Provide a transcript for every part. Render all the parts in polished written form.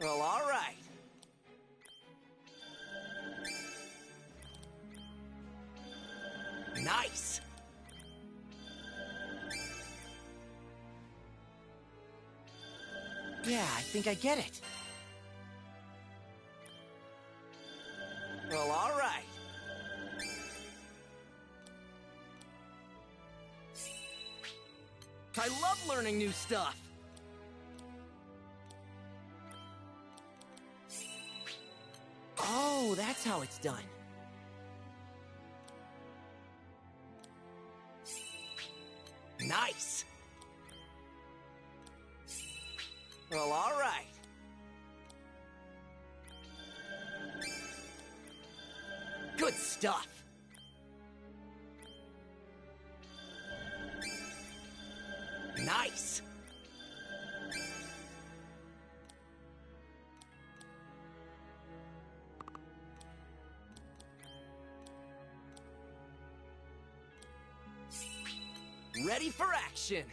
Well, all right. Nice. Yeah, I think I get it. Well, all right. I love learning new stuff. Oh, that's how it's done. Nice. Well, all right. Good stuff. Nice. Ready for action.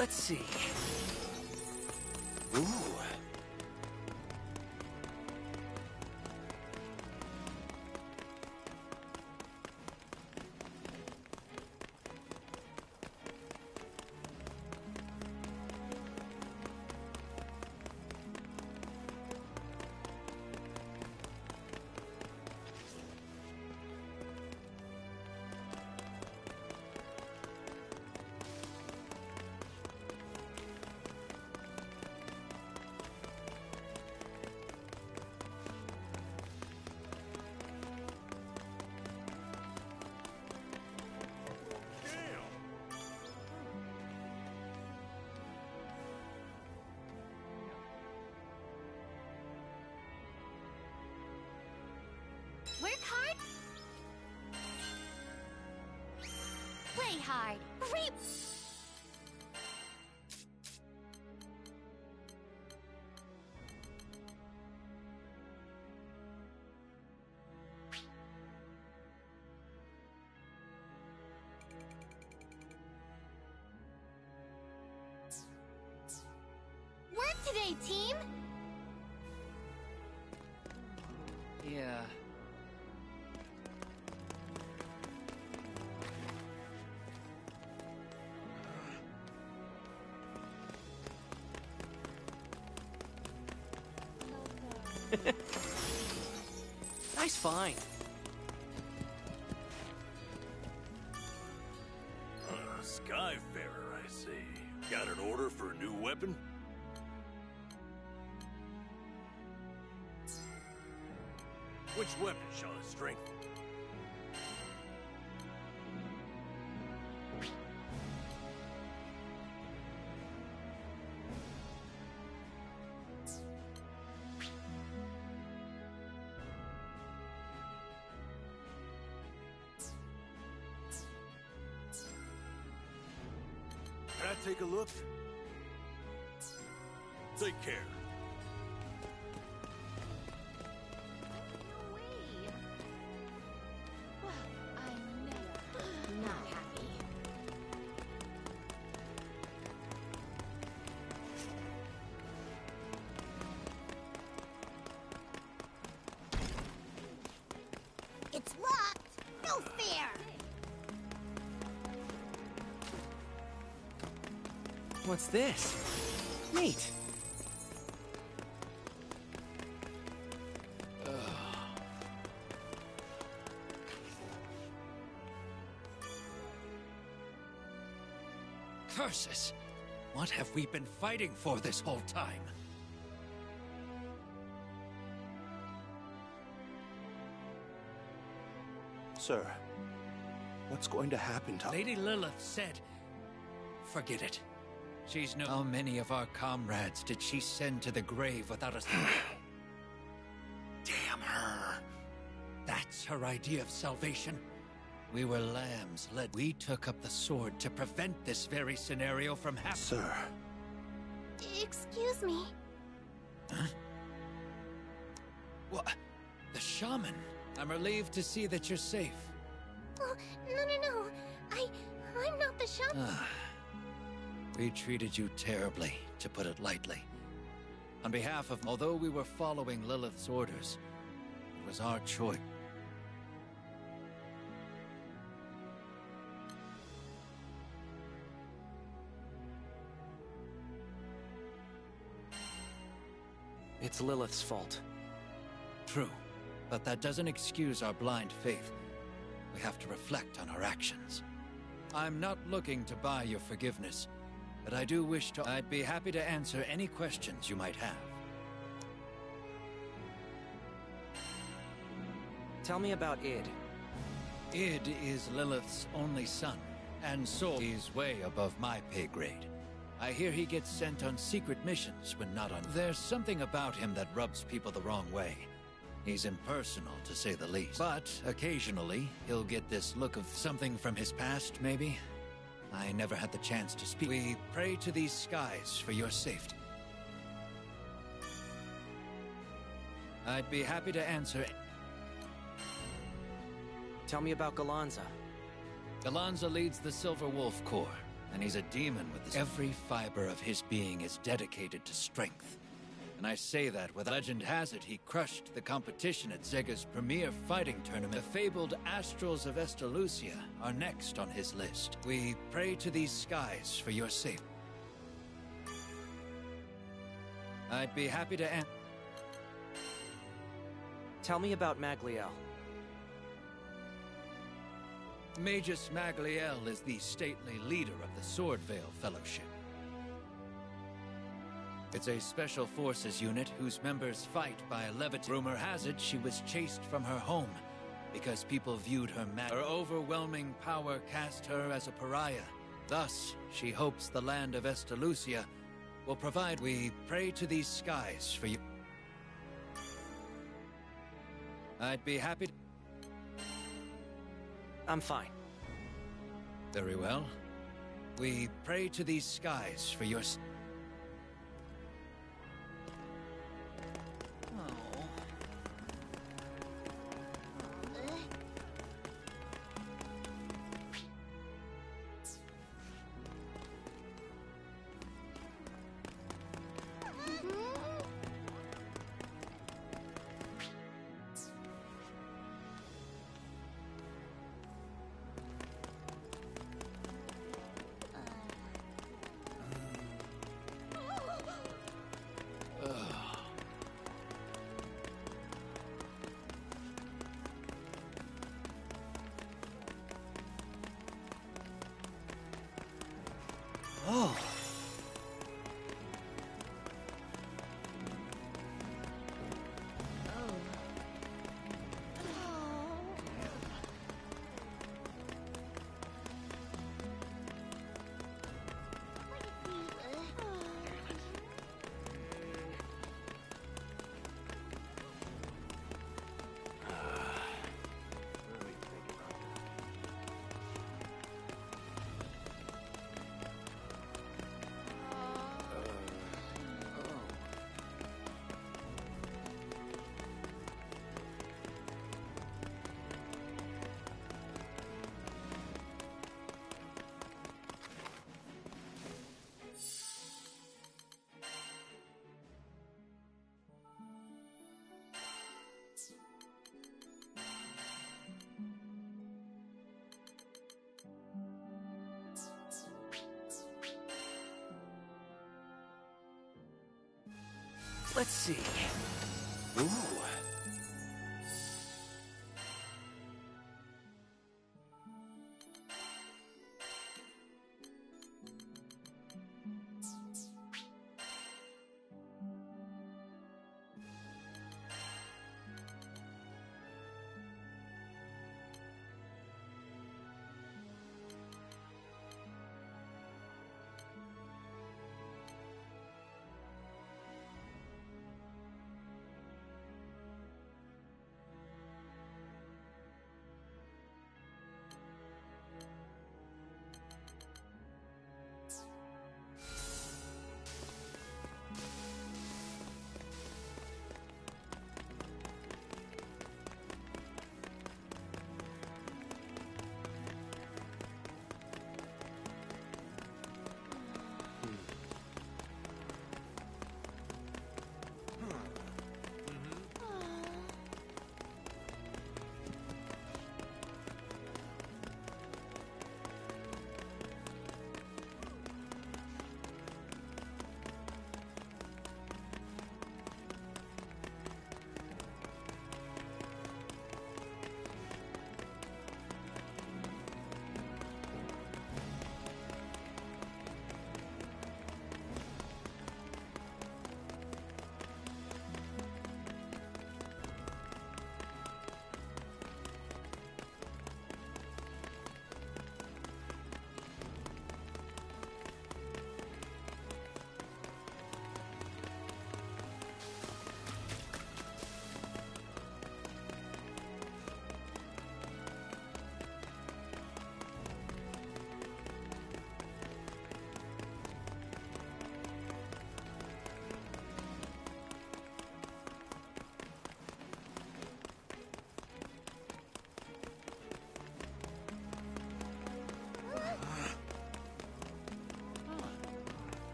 Let's see. Ooh. Work hard, play hard, reap. Work today, team. Yeah. Nice find. Skyfarer, I see. Got an order for a new weapon? Which weapon shall I strengthen? Can I take a look? Take care. Not happy. It's locked. No fair. What's this? Neat. Curses! What have we been fighting for this whole time? Sir, what's going to happen to... Lady Lilith said... Forget it. She's no... How many of our comrades did she send to the grave without us... Damn her! That's her idea of salvation. We were lambs led. We took up the sword to prevent this very scenario from happening. Sir. Excuse me. Huh? What? The shaman? I'm relieved to see that you're safe. Oh, no. I'm not the shaman. We treated you terribly, to put it lightly. On behalf of... Although we were following Lilith's orders, it was our choice. It's Lilith's fault. True, but that doesn't excuse our blind faith. We have to reflect on our actions. I'm not looking to buy your forgiveness, but I do wish to... I'd be happy to answer any questions you might have. Tell me about Id. Id is Lilith's only son, and so he's way above my pay grade. I hear he gets sent on secret missions when not on... There's something about him that rubs people the wrong way. He's impersonal, to say the least. But occasionally, he'll get this look of something from his past, maybe? I never had the chance to speak. We pray to these skies for your safety. I'd be happy to answer... Tell me about Galanza. Galanza leads the Silver Wolf Corps. And he's a demon with this. Every fiber of his being is dedicated to strength. And I say that with legend has it he crushed the competition at Zega's premier fighting tournament. The fabled Astrals of Estalucia are next on his list. We pray to these skies for your safety. I'd be happy to Tell me about Magliel. Magus Magliel is the stately leader of the Swordvale Fellowship. It's a special forces unit whose members fight by levitation. Rumor has it she was chased from her home because people viewed her her overwhelming power cast her as a pariah. Thus, she hopes the land of Estalucia will provide. We pray to these skies for you. I'd be happy to... I'm fine. Very well. We pray to these skies for your... Oh. Let's see. Ooh.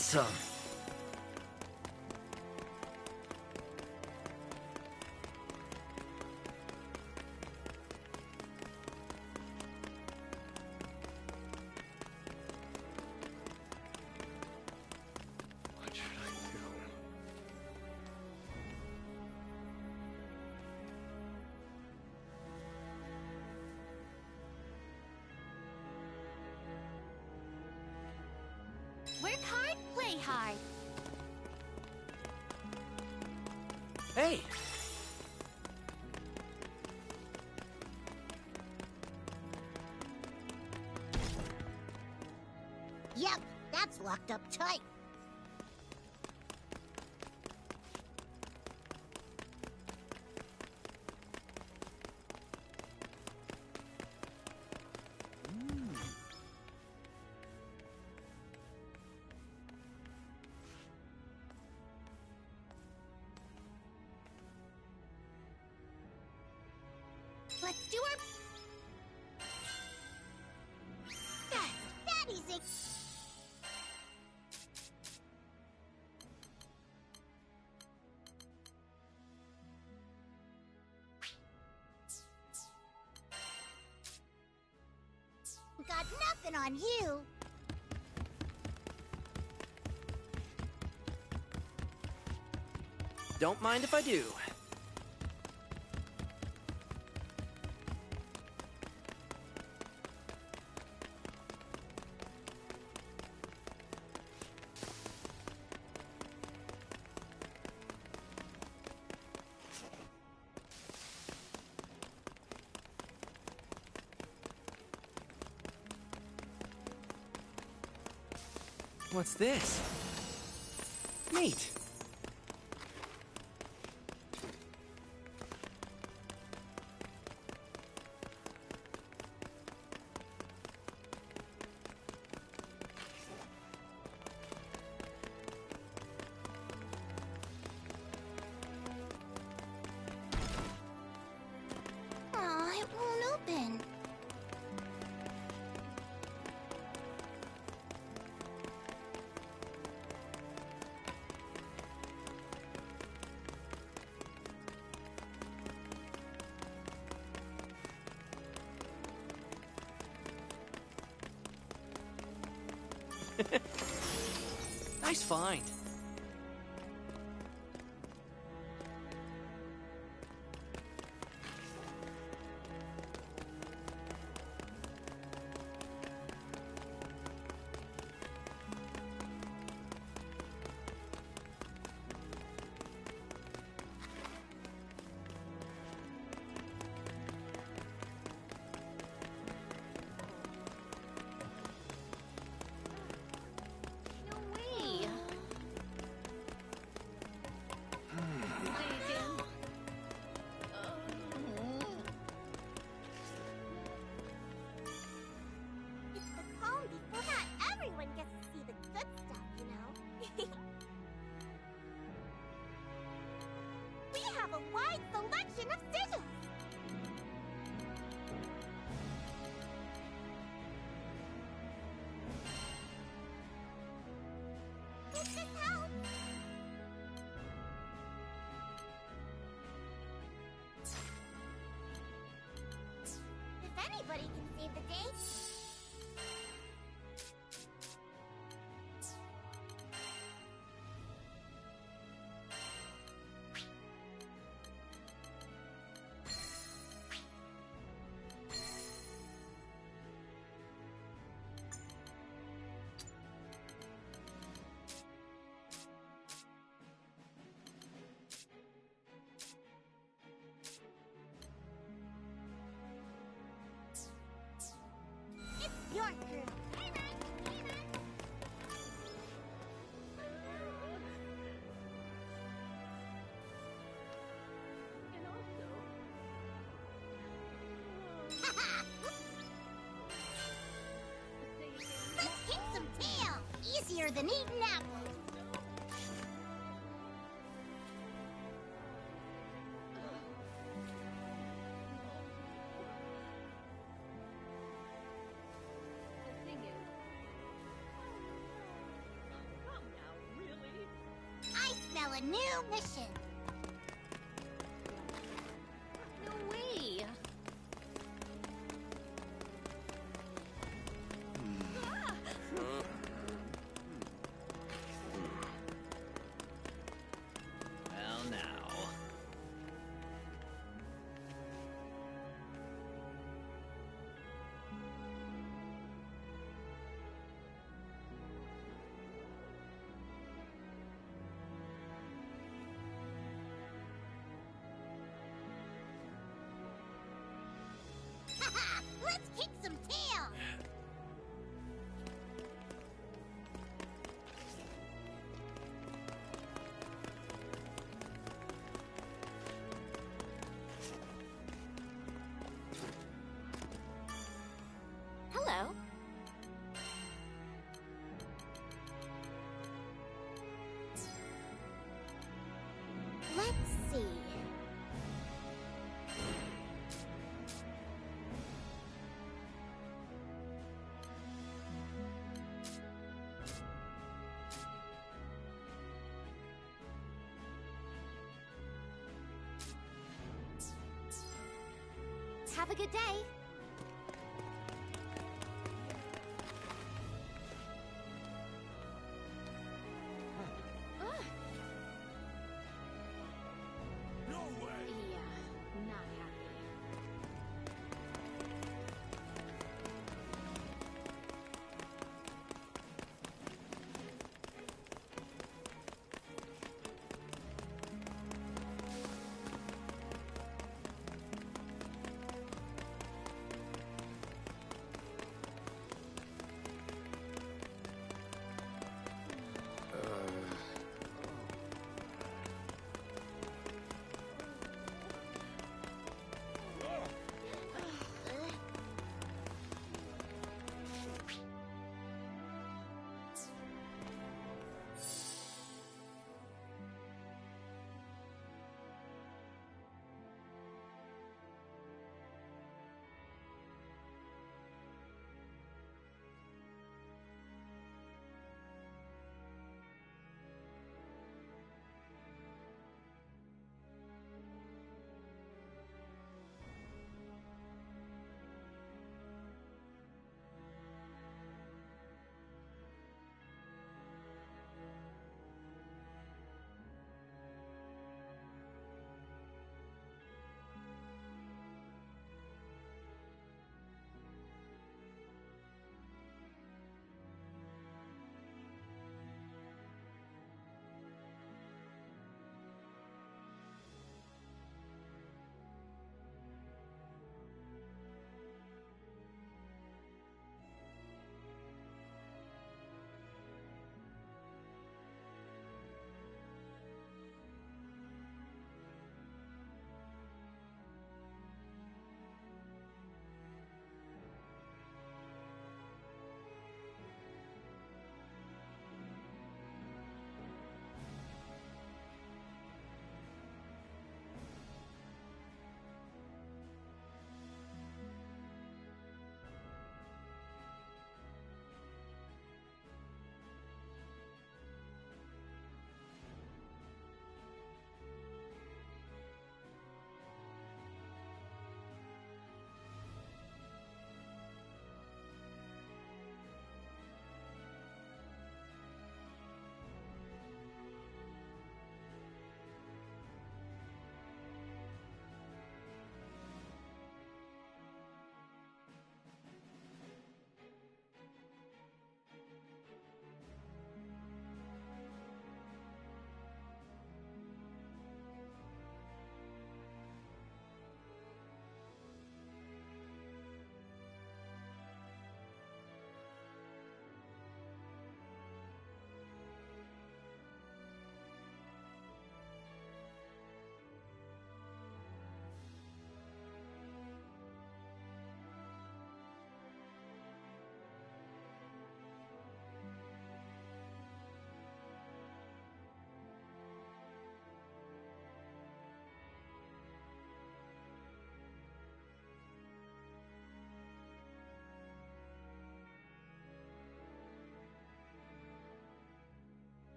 Awesome! What should I do? Work hard, play hard. Hey! Yep, that's locked up tight. Let's do our best. That easy. Got nothing on you. Don't mind if I do. What's this? Neat. Aw, it won't open. Nice find. No way. It's the calm before not everyone gets to see the good stuff, you know? We have a wide selection of sigils. Hope this helps. If anybody can save the day. It's your crew. Hey, man. Hey, man. And also... Let's kick some tail. Easier than eating apples. The thing is... Calm a new mission. No way. Well, now. Haha, let's kick some tail. Hello. Let's see. Have a good day. No way! Yeah, not happy.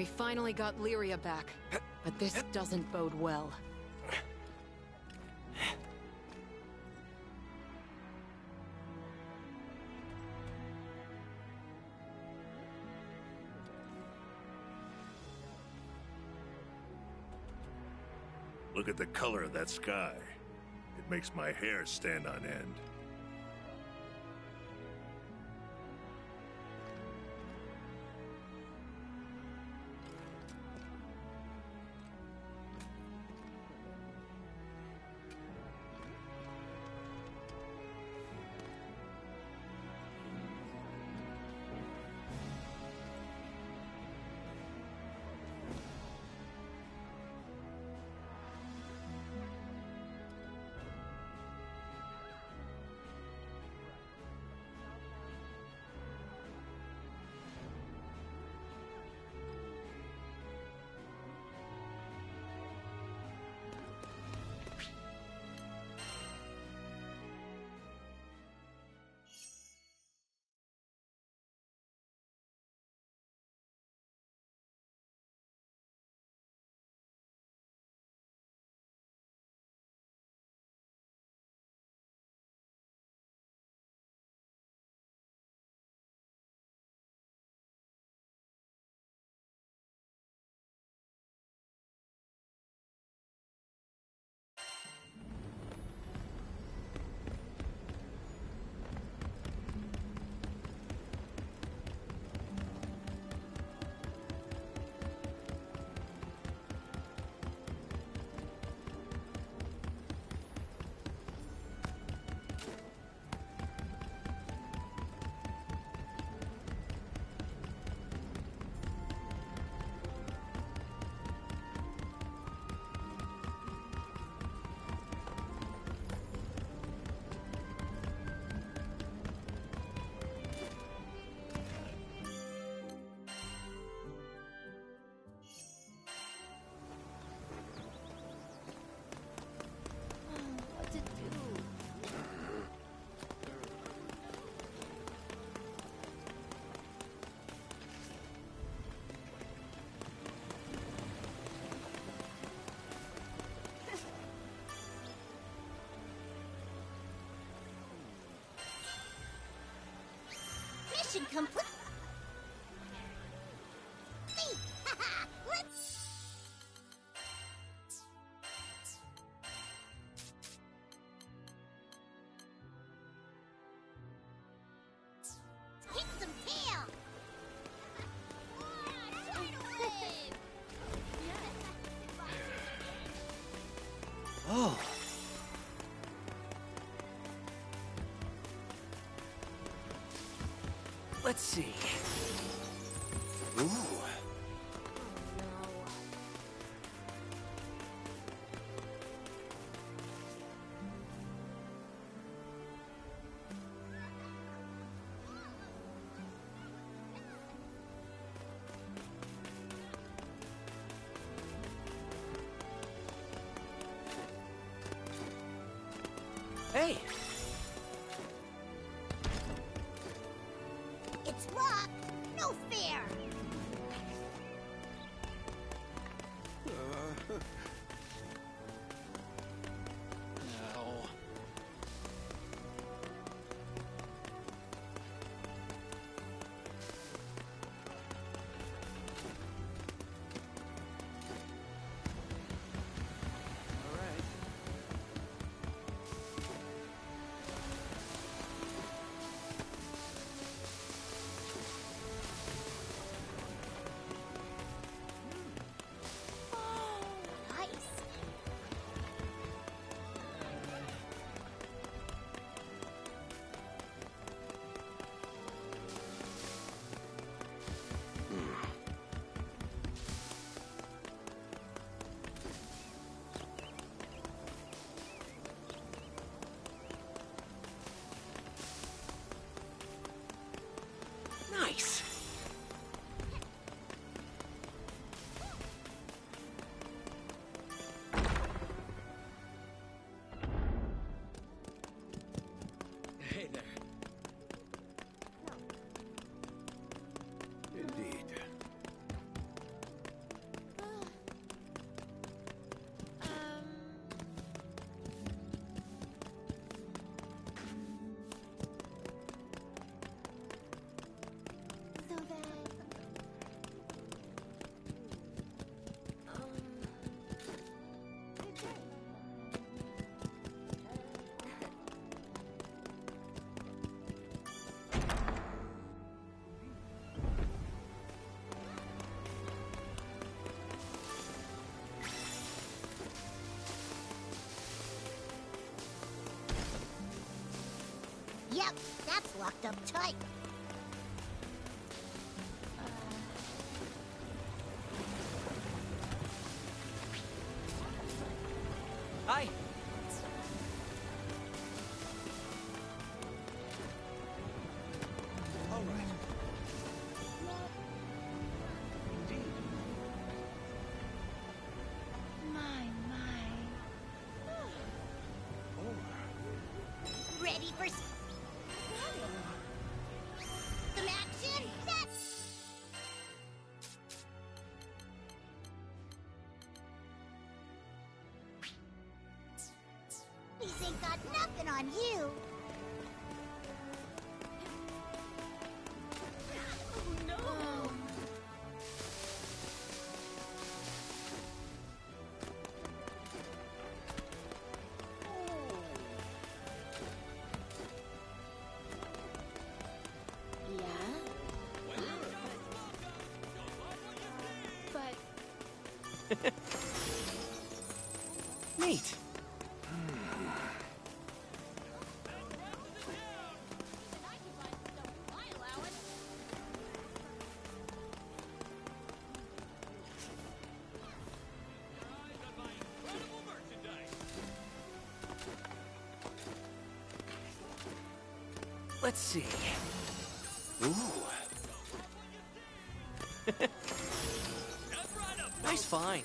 We finally got Lyria back, but this doesn't bode well. Look at the color of that sky. It makes my hair stand on end. What to do? Mission complete. Let's kick some tail. Oh. Let's see. Ooh. Hey! It's locked. No fair. No. All right. Yep, that's locked up tight. Hi. All right. Indeed. My. Oh. Ready for some action? These ain't got nothing on you. Oh no! Yeah? But Neat. Let's see. Ooh. Nice find.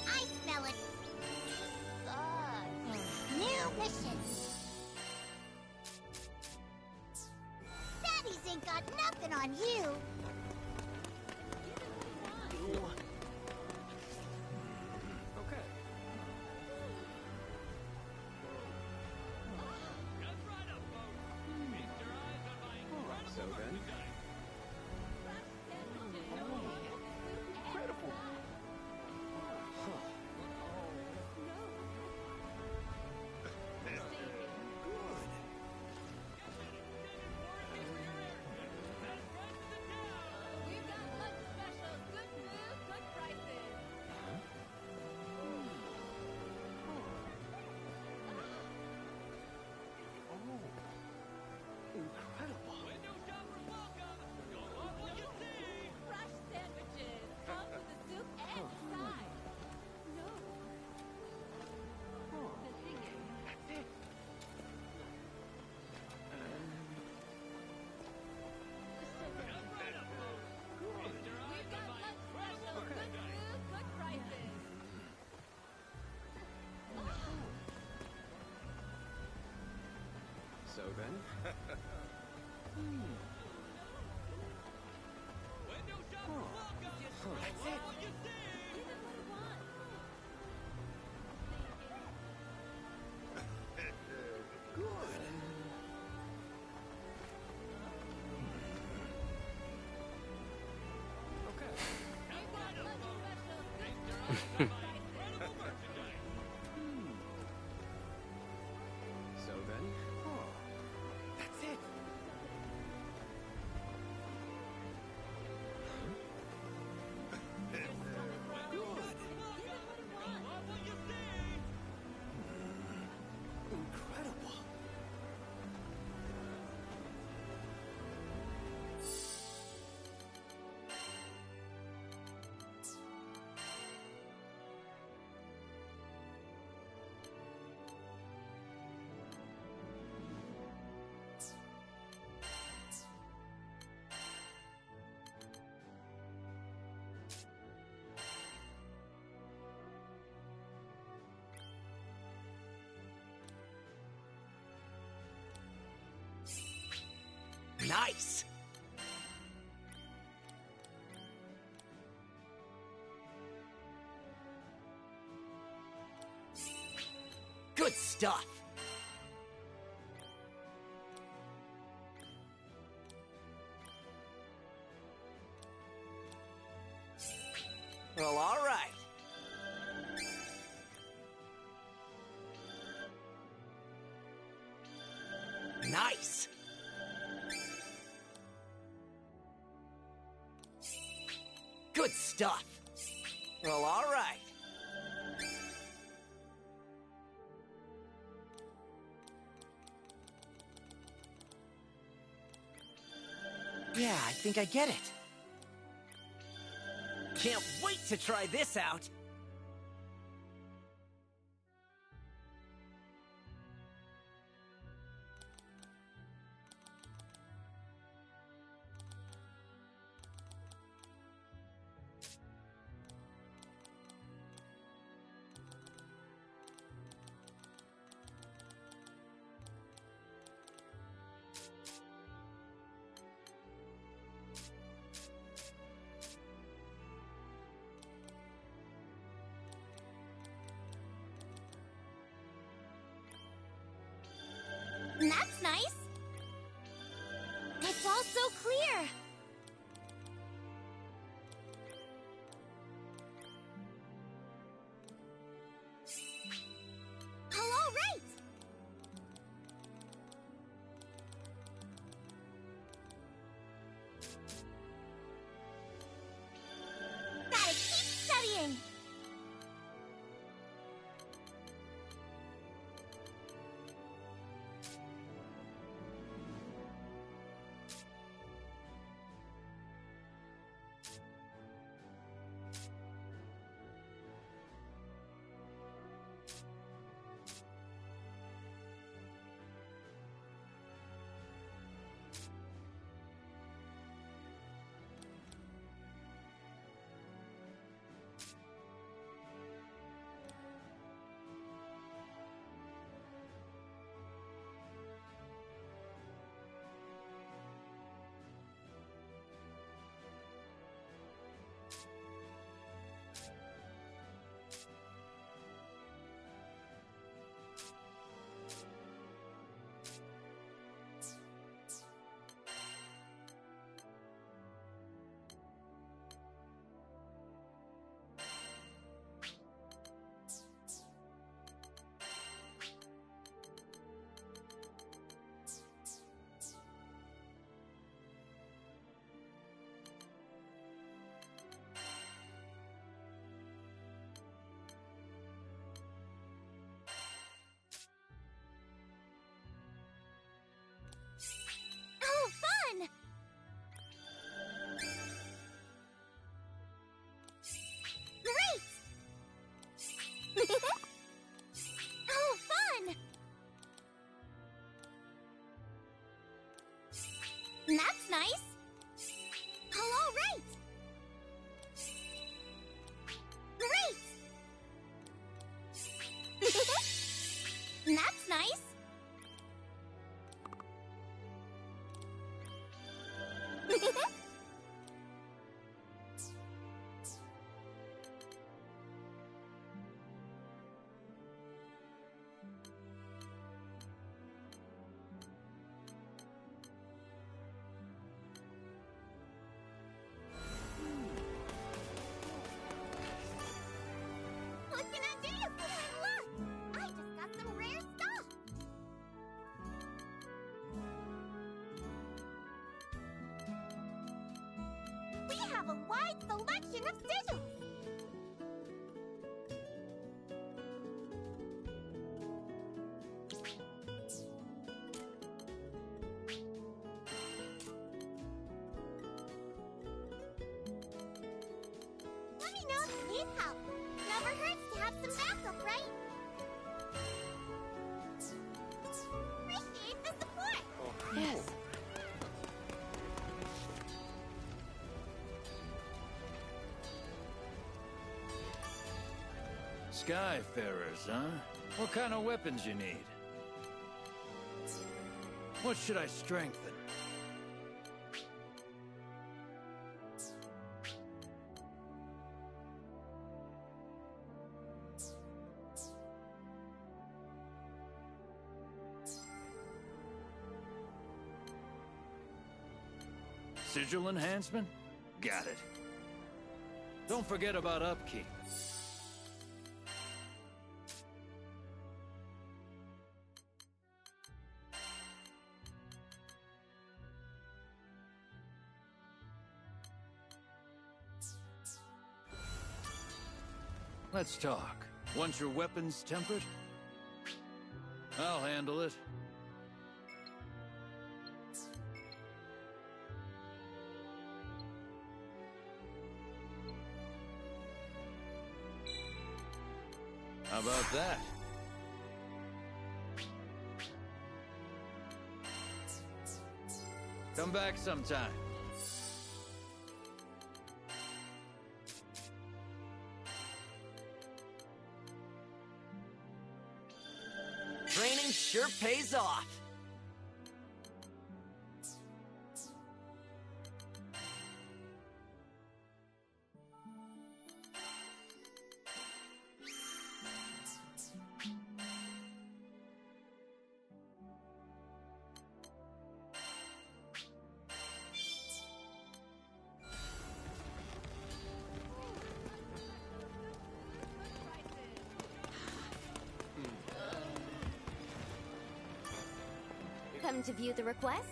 I smell it. New mission. Daddies ain't got nothing on you. Okay. So then. Incredible. we've got lunch special. Good food, good prices. Incredible. Fresh sandwiches. Come with the soup and the side. No. The thing is, we've got lunch special. Good food, good prices. So then. That's it. So then. That's it. Incredible. Nice! Good stuff! Well, all right. Nice! Good stuff! Well, all right. Yeah, I think I get it. Can't wait to try this out! That's nice. It's all so clear. All right. Gotta keep studying. Oh, fun! Great! Oh, fun! That's nice. Oh, all right. Great! That's nice. What can I do? Look! I just got some rare stuff! We have a wide selection of sigils! Let me know if you need help. Never hurts to have some backup, right? Appreciate the support! Yes. Skyfarers, huh? What kind of weapons you need? What should I strengthen? Sigil enhancement? Got it. Don't forget about upkeep. Let's talk. Want your weapons tempered? I'll handle it. How about that? Come back sometime. Training sure pays off. Come to view the requests?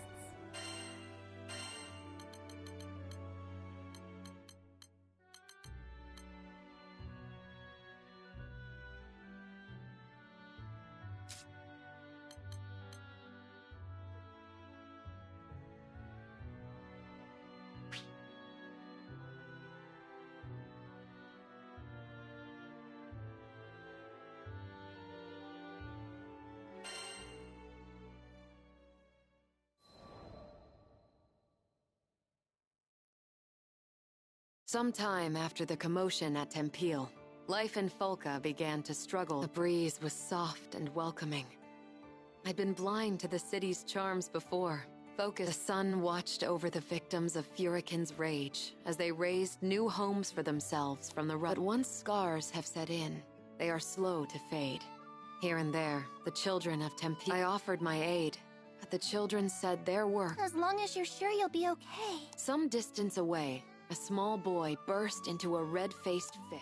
Sometime after the commotion at Tempeal, life in Folka began to struggle. The breeze was soft and welcoming. I'd been blind to the city's charms before. The sun watched over the victims of Furikin's rage as they raised new homes for themselves from the rut. But once scars have set in, they are slow to fade. Here and there, the children of Tempeal. I offered my aid, but the children said their work. As long as you're sure you'll be okay. Some distance away, a small boy burst into a red-faced fit.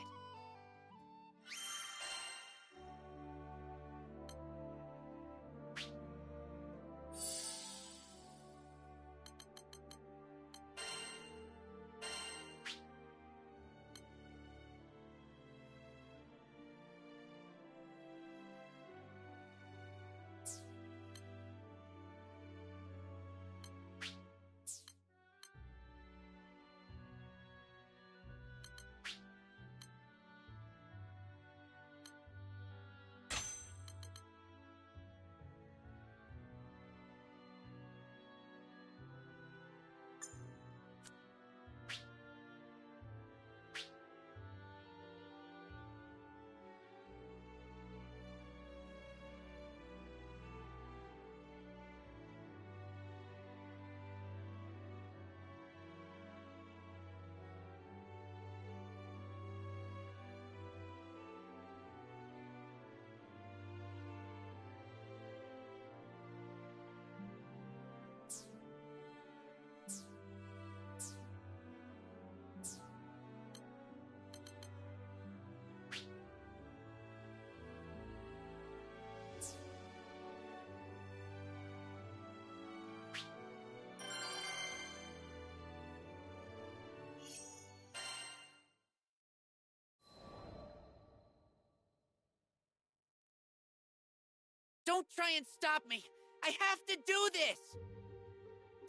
Don't try and stop me! I have to do this!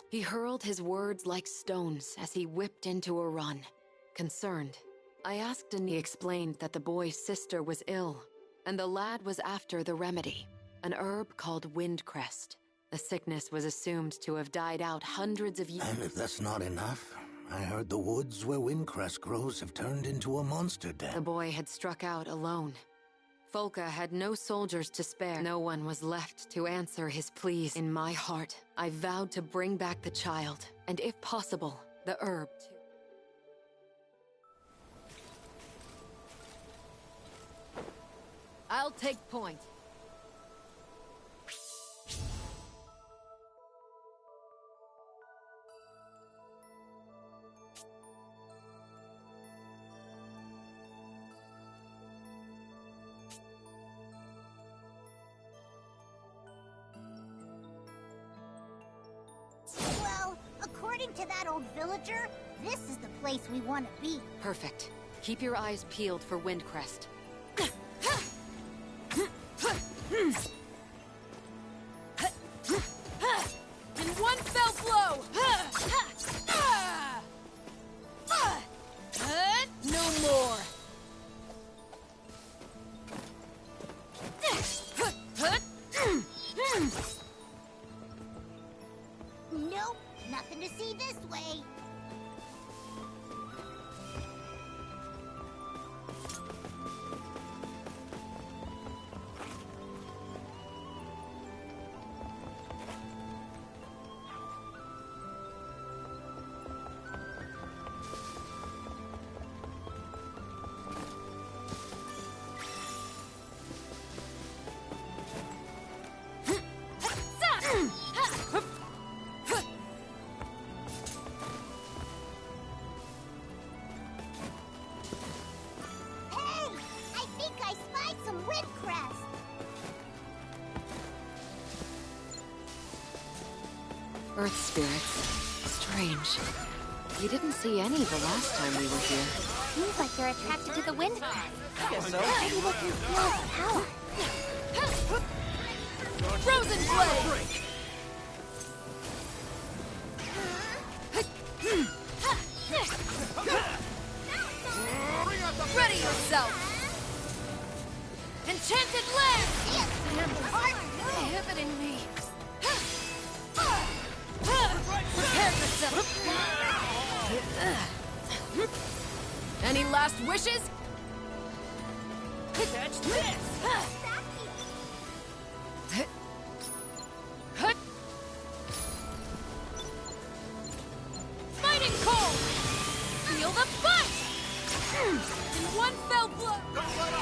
He hurled his words like stones as he whipped into a run. Concerned, I asked and he explained that the boy's sister was ill, and the lad was after the remedy, an herb called windcrest. The sickness was assumed to have died out hundreds of years. And if that's not enough, I heard the woods where windcrest grows have turned into a monster den. The boy had struck out alone. Folka had no soldiers to spare. No one was left to answer his pleas. In my heart, I vowed to bring back the child, and if possible, the herb too. I'll take point. to that old villager, this is the place we want to be. Perfect. Keep your eyes peeled for Windcrest. In one fell blow! No more! Nope, nothing to see this way. Earth spirits. Strange. We didn't see any the last time we were here. Seems like they're attracted to the wind crest. Guess so. Maybe they can feel its power. Frozen blade! Ready yourself! Enchanted land! Inhibiting me. Prepare yourself! Any last wishes? Catch this! Fighting cold! Feel the fight! In one fell blow! Don't let up!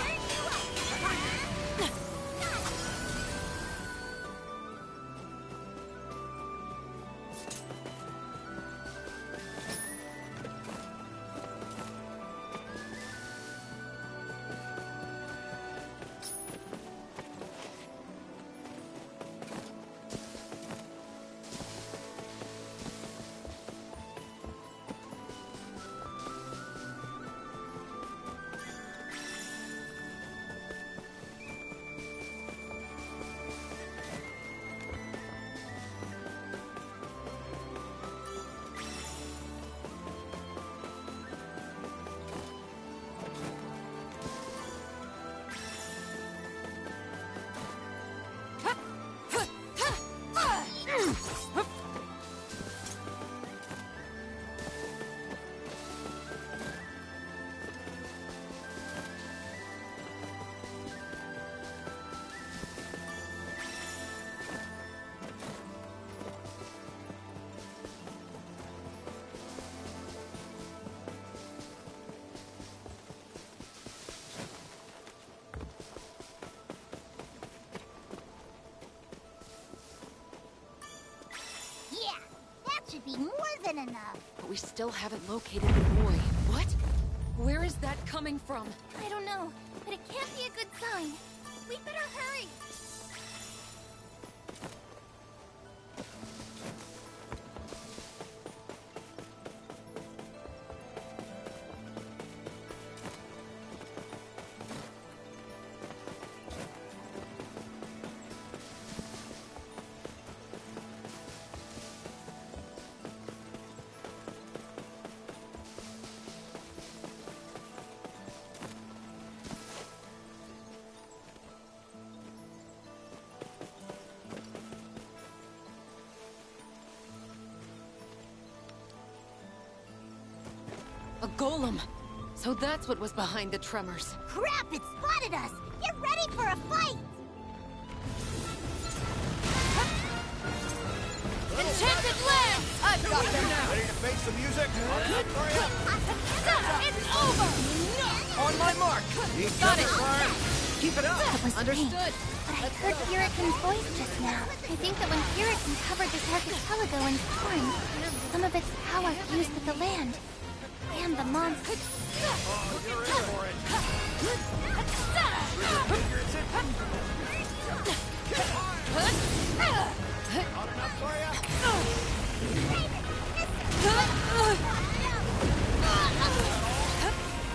Should be more than enough. But we still haven't located the boy. What? Where is that coming from? I don't know, but it can't be a good sign. We better hurry. A golem. So that's what was behind the tremors. Crap, it spotted us! Get ready for a fight! Enchanted land! I've got them now! Ready to face the music? It's over! On my mark! Got it! Keep it up! That was Understood. me. But I heard Puritan's voice just now. I think that when Puritan covered this archipelago in storms, some of its power fused with the land. And the monster. You're in for it. Not enough for ya?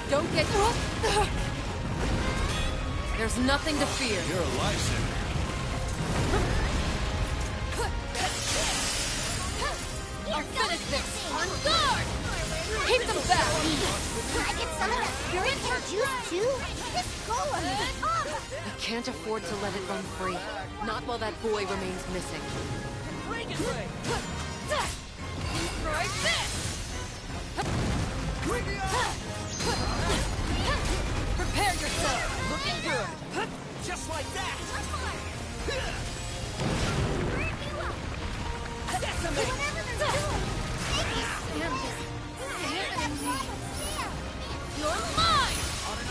Don't get... There's nothing to fear. You're a lifesaver. I'll finish this! On guard! Keep them back! Can I get some of that purican juice too? This golem is up! I can't afford to let it run free. Not while that boy remains missing. Break it, Ray! Try this! Prepare yourself! Looking good! Just like that! Decimate! You're mine!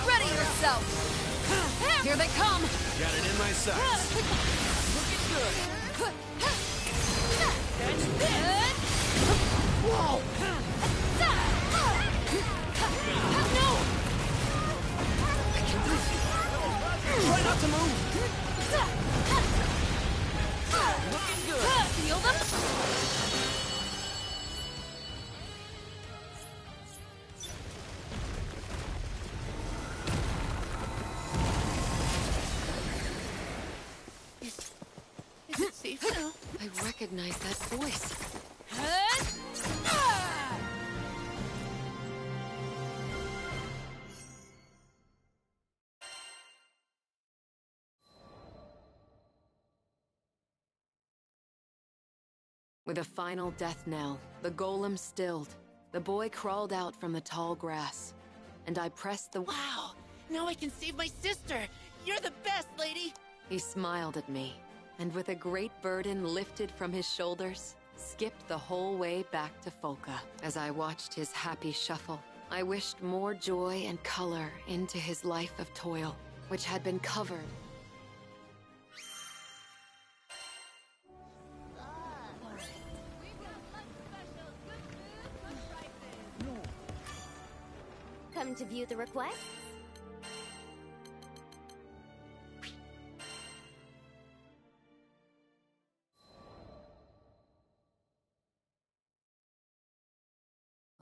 Ready yourself! Here they come! Got it in my sights. Looking good! That's it! Whoa! No! Try not to move! Looking good! Feel them? Is it safe now? I recognize that voice. With a final death knell, the golem stilled. The boy crawled out from the tall grass, and I pressed the... Wow! Now I can save my sister! You're the best, lady! He smiled at me, and with a great burden lifted from his shoulders, skipped the whole way back to Folka. As I watched his happy shuffle, I wished more joy and color into his life of toil, which had been covered. Come to view the request?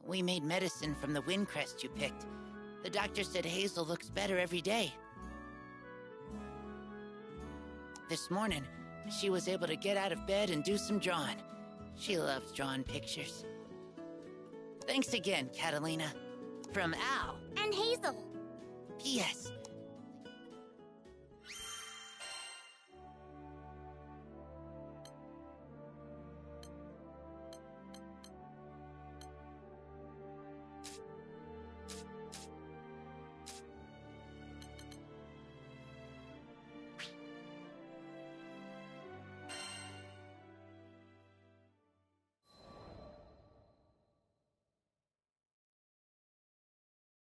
We made medicine from the wind crest you picked. The doctor said Hazel looks better every day. This morning, she was able to get out of bed and do some drawing. She loves drawing pictures. Thanks again, Catalina. From Al. And Hazel. P.S.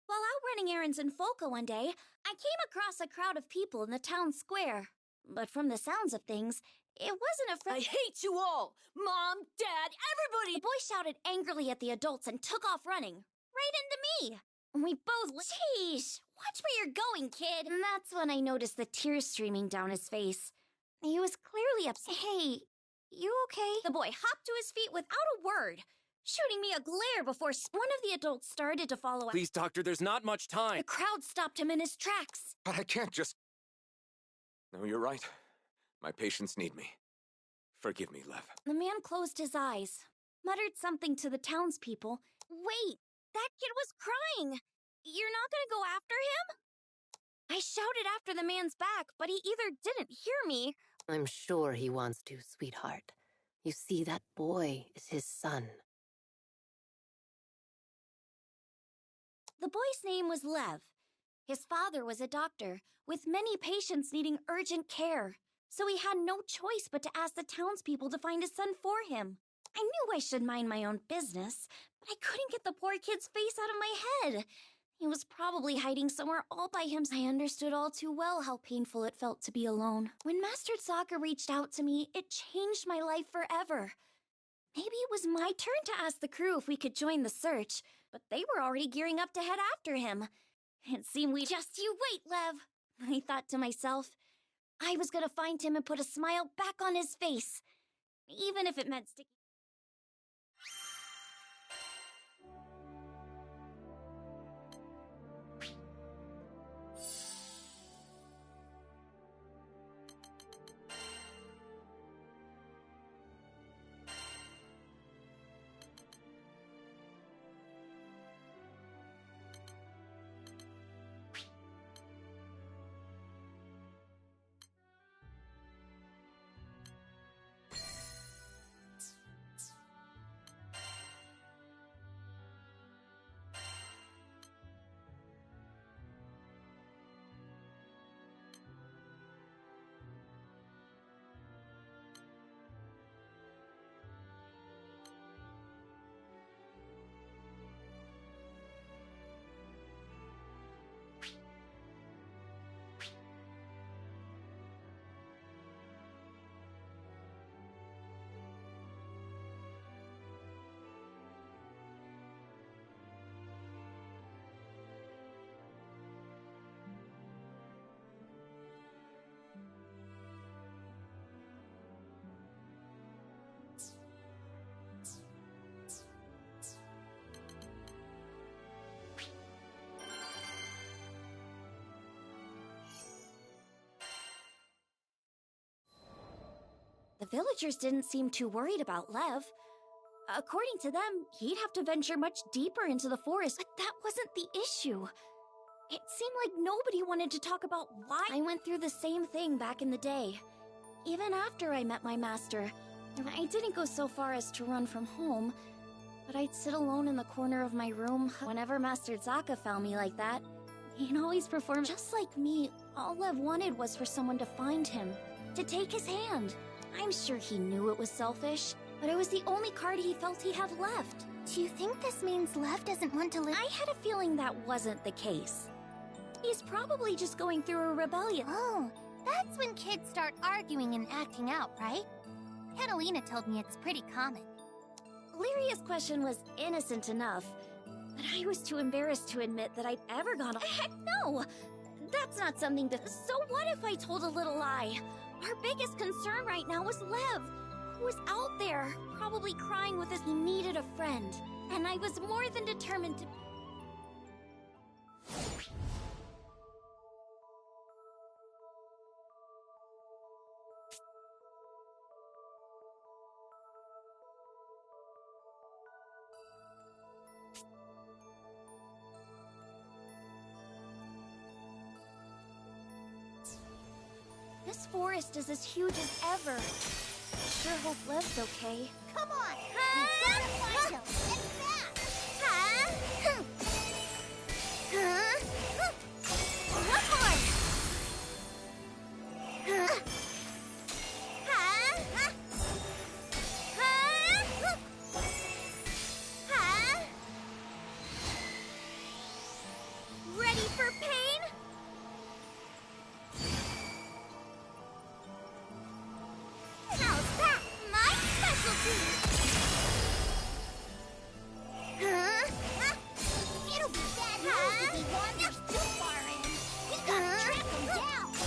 While out running errands in Folka one day, I came across a crowd of people in the town square. But from the sounds of things, it wasn't a I hate you all! Mom, Dad, everybody! The boy shouted angrily at the adults and took off running. Right into me! We both Sheesh! Watch where you're going, kid! And that's when I noticed the tears streaming down his face. He was clearly upset. Hey, you okay? The boy hopped to his feet without a word, shooting me a glare before one of the adults started to follow up. Please, doctor, there's not much time. The crowd stopped him in his tracks. But I can't just... No, you're right. My patients need me. Forgive me, Lev. The man closed his eyes, muttered something to the townspeople. Wait, that kid was crying. You're not gonna go after him? I shouted after the man's back, but he either didn't hear me. I'm sure he wants to, sweetheart. You see, that boy is his son. The boy's name was Lev. His father was a doctor, with many patients needing urgent care. So he had no choice but to ask the townspeople to find his son for him. I knew I should mind my own business, but I couldn't get the poor kid's face out of my head. He was probably hiding somewhere all by himself. I understood all too well how painful it felt to be alone. When Master Sokka reached out to me, it changed my life forever. Maybe it was my turn to ask the crew if we could join the search, but they were already gearing up to head after him. It seemed we just you wait, Lev, I thought to myself. I was gonna find him and put a smile back on his face, even if it meant sticking. villagers didn't seem too worried about Lev. According to them, he'd have to venture much deeper into the forest, but that wasn't the issue. It seemed like nobody wanted to talk about why. I went through the same thing back in the day. Even after I met my master, I didn't go so far as to run from home, but I'd sit alone in the corner of my room. Whenever Master Zaka found me like that, he'd always perform. Just like me, all Lev wanted was for someone to find him, to take his hand. I'm sure he knew it was selfish, but it was the only card he felt he had left. Do you think this means Lev doesn't want to live? I had a feeling that wasn't the case. He's probably just going through a rebellion. Oh, that's when kids start arguing and acting out, right? Catalina told me it's pretty common. Lyria's question was innocent enough, but I was too embarrassed to admit that I'd ever gone. Heck no! That's not something to. So what if I told a little lie? Our biggest concern right now was Lev, who was out there, probably crying with us. He needed a friend, and I was more than determined to. This forest is as huge as ever. I sure hope Lev's okay. Come on! We gotta find him! And fast! Come on! Ready for pain? How's that? My specialty! It'll be bad news if he wanders too far in. We gotta track him down!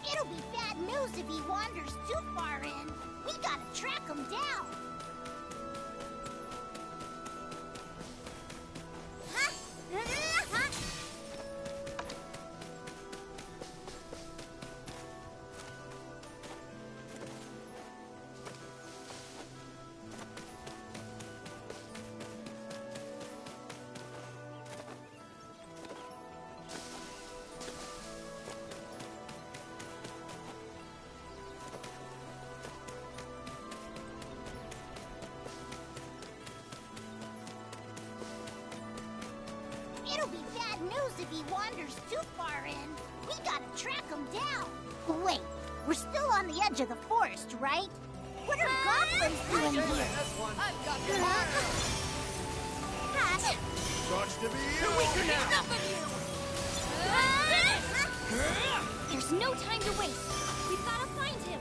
It'll be bad news if he wanders too far in. We gotta track him down. It'll be bad news if he wanders too far in. We gotta track him down. Wait, we're still on the edge of the forest, right? What are goblins doing here? I've got the Starts to be You're weaker now. Enough of you! There's no time to waste. We've gotta find him.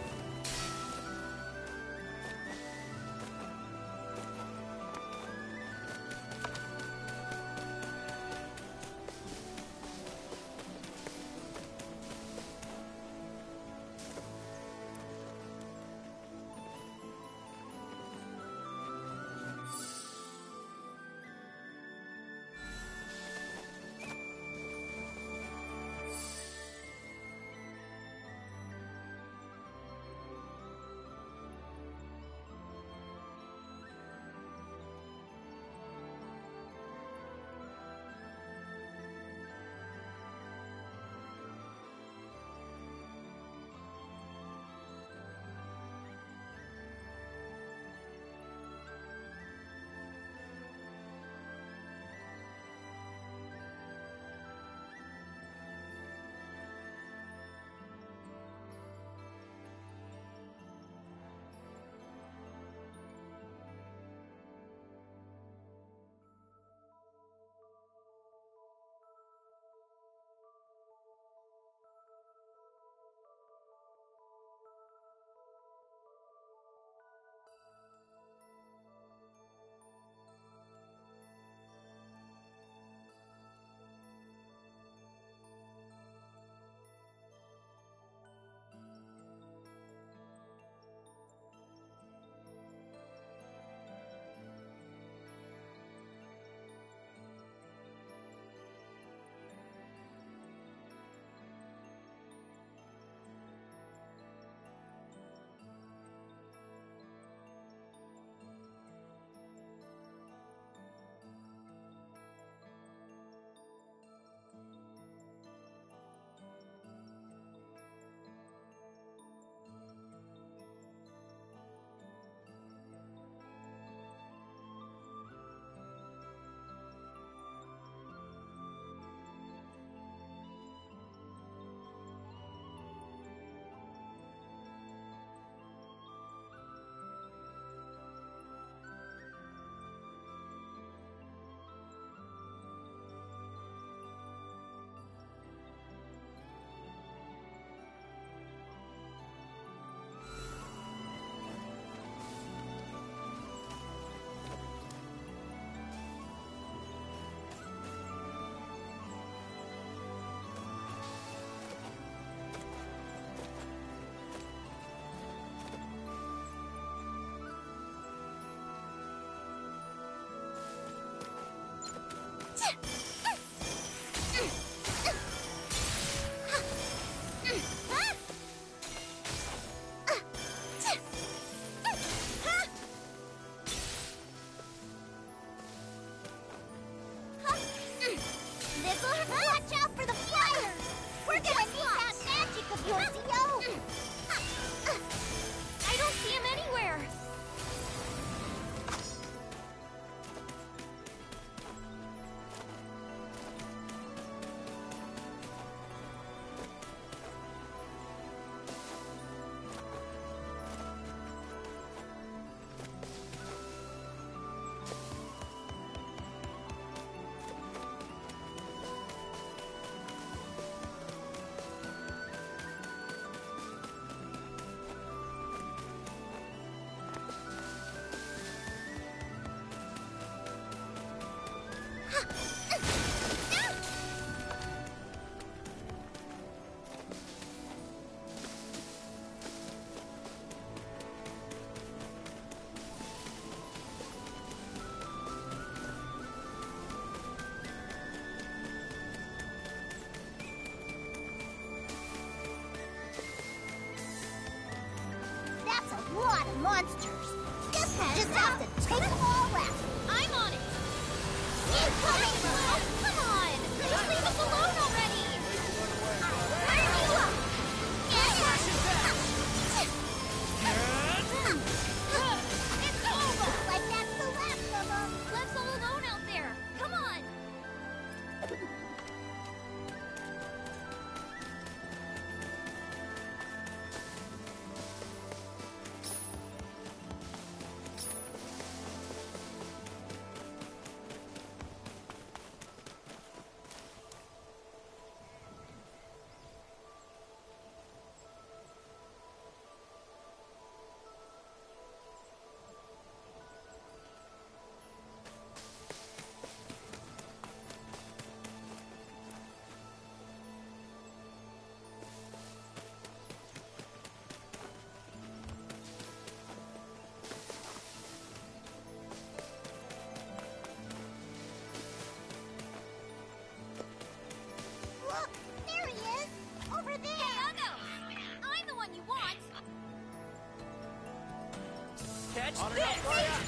Watch this!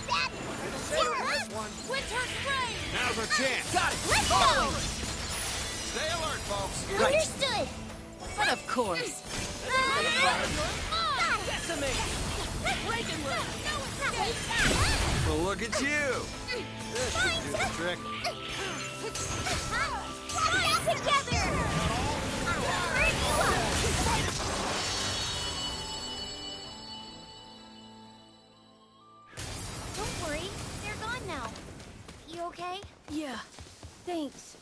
That Winter spray! Now's our chance. Got it! Let's go! Stay alert, folks. Understood! But of course. Decimate! Breaking loose! Well, look at you. This should do the trick. Let's get together! I'll burn you up! Don't worry, they're gone now. You okay? Yeah, thanks.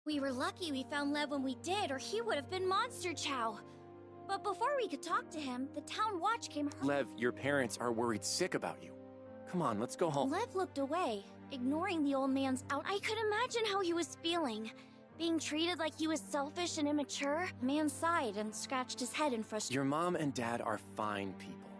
We were lucky we found Lev when we did, or he would have been Monster Chow. But before we could talk to him, the town watch came. Lev, your parents are worried sick about you. Come on, let's go home. Lev looked away, ignoring the old man's out. I could imagine how he was feeling. Being treated like he was selfish and immature. Man sighed and scratched his head in frustration. Your mom and dad are fine people.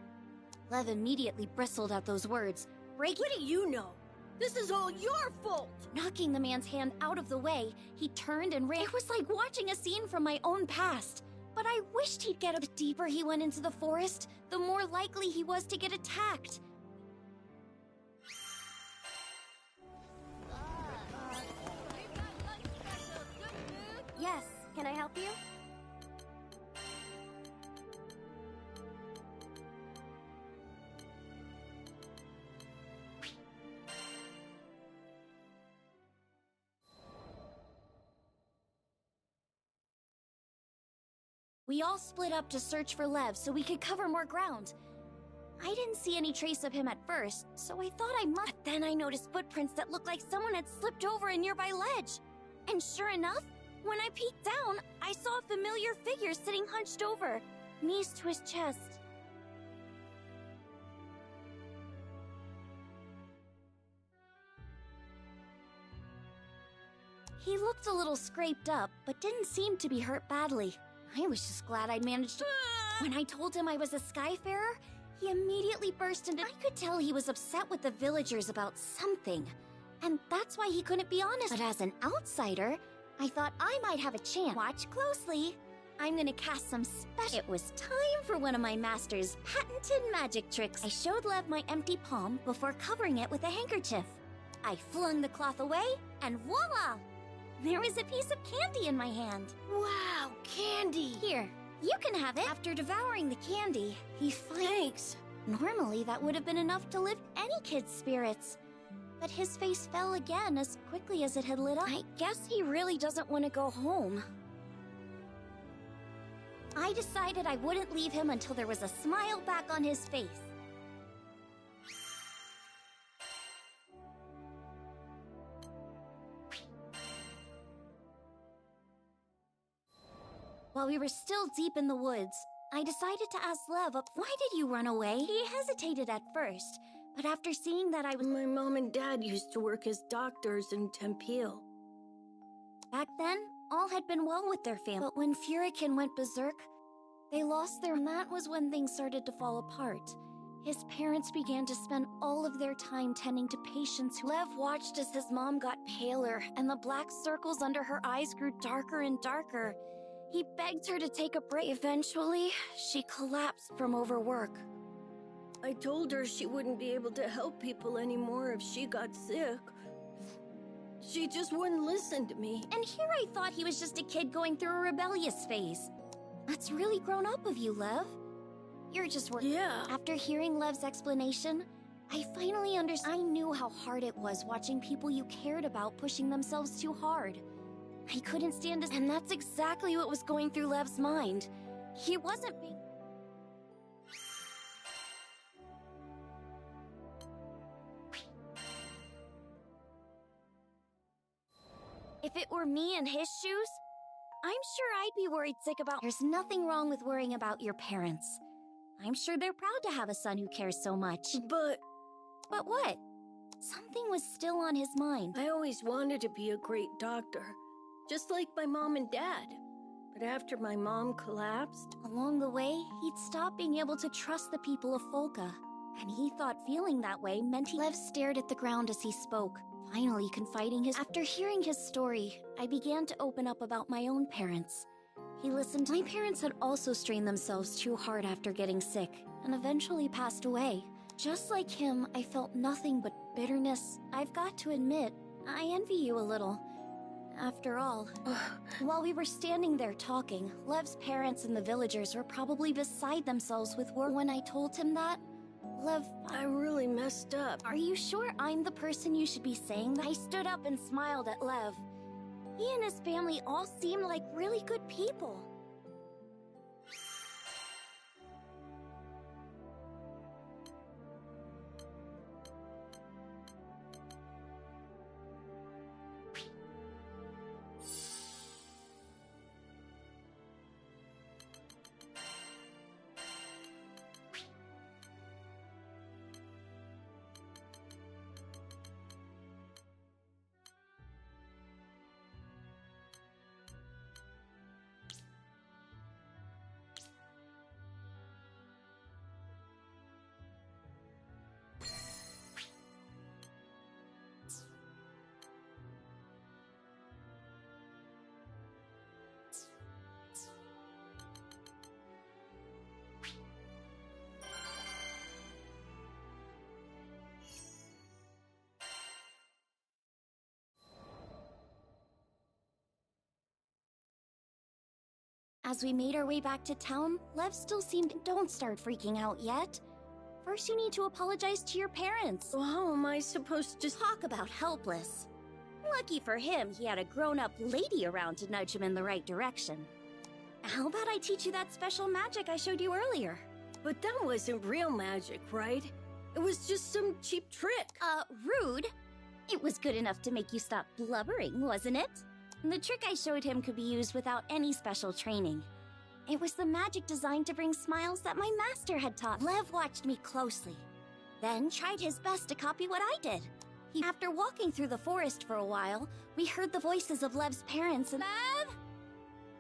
Lev immediately bristled at those words, breaking. What do you know? This is all your fault! Knocking the man's hand out of the way, he turned and ran. It was like watching a scene from my own past. But I wished he'd get up. The deeper he went into the forest, the more likely he was to get attacked. Yes, can I help you? We all split up to search for Lev so we could cover more ground. I didn't see any trace of him at first, so I thought I must. But then I noticed footprints that looked like someone had slipped over a nearby ledge. And sure enough, when I peeked down, I saw a familiar figure sitting hunched over, knees to his chest. He looked a little scraped up, but didn't seem to be hurt badly. I was just glad I'd managed to. When I told him I was a Skyfarer, he immediately burst into. I could tell he was upset with the villagers about something, and that's why he couldn't be honest. But as an outsider, I thought I might have a chance. Watch closely. I'm gonna cast some special. It was time for one of my master's patented magic tricks. I showed Lev my empty palm before covering it with a handkerchief. I flung the cloth away, and voila! There was a piece of candy in my hand. Wow, candy! Here, you can have it. After devouring the candy, he Thanks. Normally, that would have been enough to lift any kid's spirits. But his face fell again as quickly as it had lit up. I guess he really doesn't want to go home. I decided I wouldn't leave him until there was a smile back on his face. While we were still deep in the woods, I decided to ask Lev, why did you run away? He hesitated at first, but after seeing that I was— My mom and dad used to work as doctors in Tempeal. Back then, all had been well with their family. But when Furikin went berserk, they lost their— and that was when things started to fall apart. His parents began to spend all of their time tending to patients who— Lev watched as his mom got paler, and the black circles under her eyes grew darker and darker. He begged her to take a break. Eventually, she collapsed from overwork. I told her she wouldn't be able to help people anymore if she got sick. She just wouldn't listen to me. And here I thought he was just a kid going through a rebellious phase. That's really grown up of you, Lev. You're just working. Yeah. After hearing Lev's explanation, I finally understood. I knew how hard it was watching people you cared about pushing themselves too hard. I couldn't stand it, and that's exactly what was going through Lev's mind. He wasn't being— If it were me in his shoes, I'm sure I'd be worried sick about— There's nothing wrong with worrying about your parents. I'm sure they're proud to have a son who cares so much. But what? Something was still on his mind. I always wanted to be a great doctor, just like my mom and dad. But after my mom collapsed— Along the way, he'd stopped being able to trust the people of Folka. And he thought feeling that way meant he... Lev stared at the ground as he spoke, finally confiding his... After hearing his story, I began to open up about my own parents. He listened. My parents had also strained themselves too hard after getting sick, and eventually passed away. Just like him, I felt nothing but bitterness. I've got to admit, I envy you a little. After all, while we were standing there talking, Lev's parents and the villagers were probably beside themselves with work. When I told him that, Lev... I really messed up. Are you sure I'm the person you should be saying that? I stood up and smiled at Lev. He and his family all seemed like really good people. As we made our way back to town, Lev still seemed... Don't start freaking out yet. First you need to apologize to your parents. Well, how am I supposed to... Talk about helpless. Lucky for him, he had a grown-up lady around to nudge him in the right direction. How about I teach you that special magic I showed you earlier? But that wasn't real magic, right? It was just some cheap trick. Rude. It was good enough to make you stop blubbering, wasn't it? The trick I showed him could be used without any special training. It was the magic designed to bring smiles that my master had taught. Lev watched me closely, then tried his best to copy what I did. After walking through the forest for a while, we heard the voices of Lev's parents and... Lev?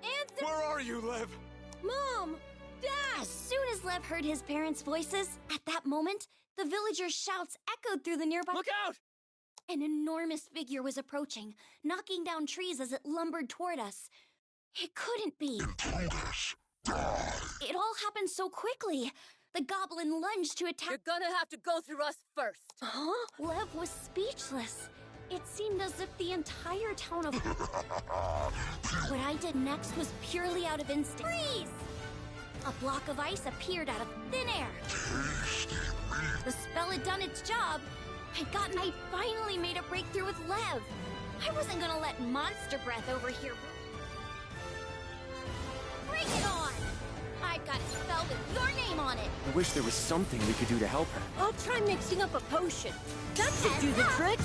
Answer! Where are you, Lev? Mom! Dad! As soon as Lev heard his parents' voices, at that moment, the villagers' shouts echoed through the nearby... Look out! An enormous figure was approaching, knocking down trees as it lumbered toward us. It couldn't be. Intruders, die! It all happened so quickly. The goblin lunged to attack... You're gonna have to go through us first. Huh? Lev was speechless. It seemed as if the entire town of... What I did next was purely out of instinct. Freeze! A block of ice appeared out of thin air. Tasty meat! The spell had done its job. I finally made a breakthrough with Lev. I wasn't gonna let monster breath over here. Bring it on! I've got a spell with your name on it. I wish there was something we could do to help her. I'll try mixing up a potion. That should do the trick.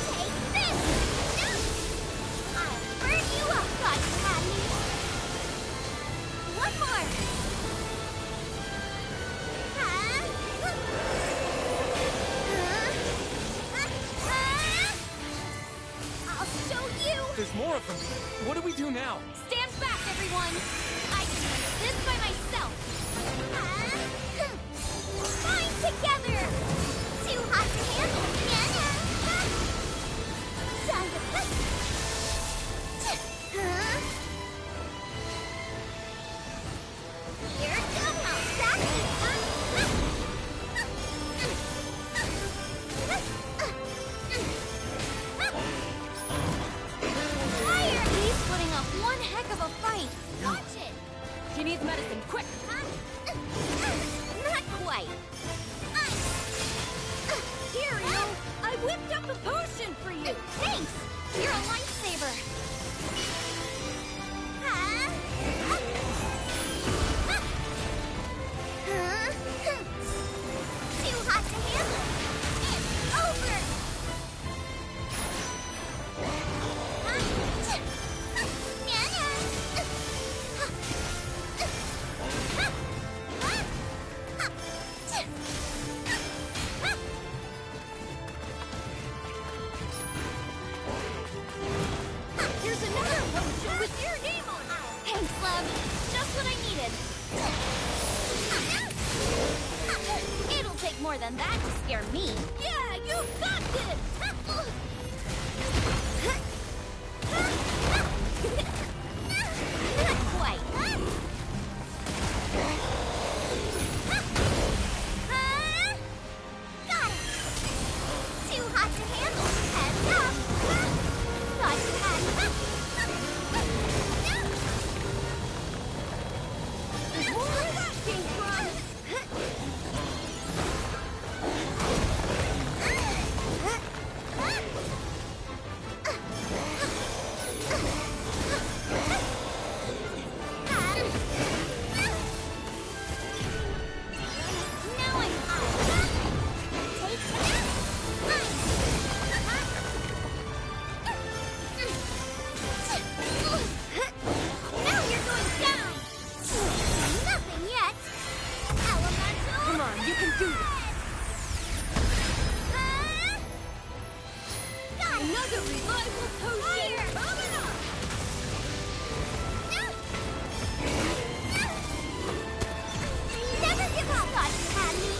Take this! I'll burn you up, God had me. One more! There's more of them. What do we do now? Stand back, everyone! I can handle this by myself! Bind together! Too hot to handle, Time to push! Here goes! He's putting up one heck of a fight. Watch it! She needs medicine, quick! Not quite. Here, you! I whipped up a potion for you! Thanks! You're a lifesaver. Too hot to handle. It's over! Here's another potion with your name on it! Thanks, Lev. Just what I needed. than that to scare me. Yeah, you got this! Not quite. Got it! Too hot to handle. Heads up! Thought you had me. Where that came from? Now I'm out. Take that. Now you're going down. Nothing yet. Elemental. Come on, you can do this. Got it. Another revival potion Fire. coming up! Never give up. Thought you had me.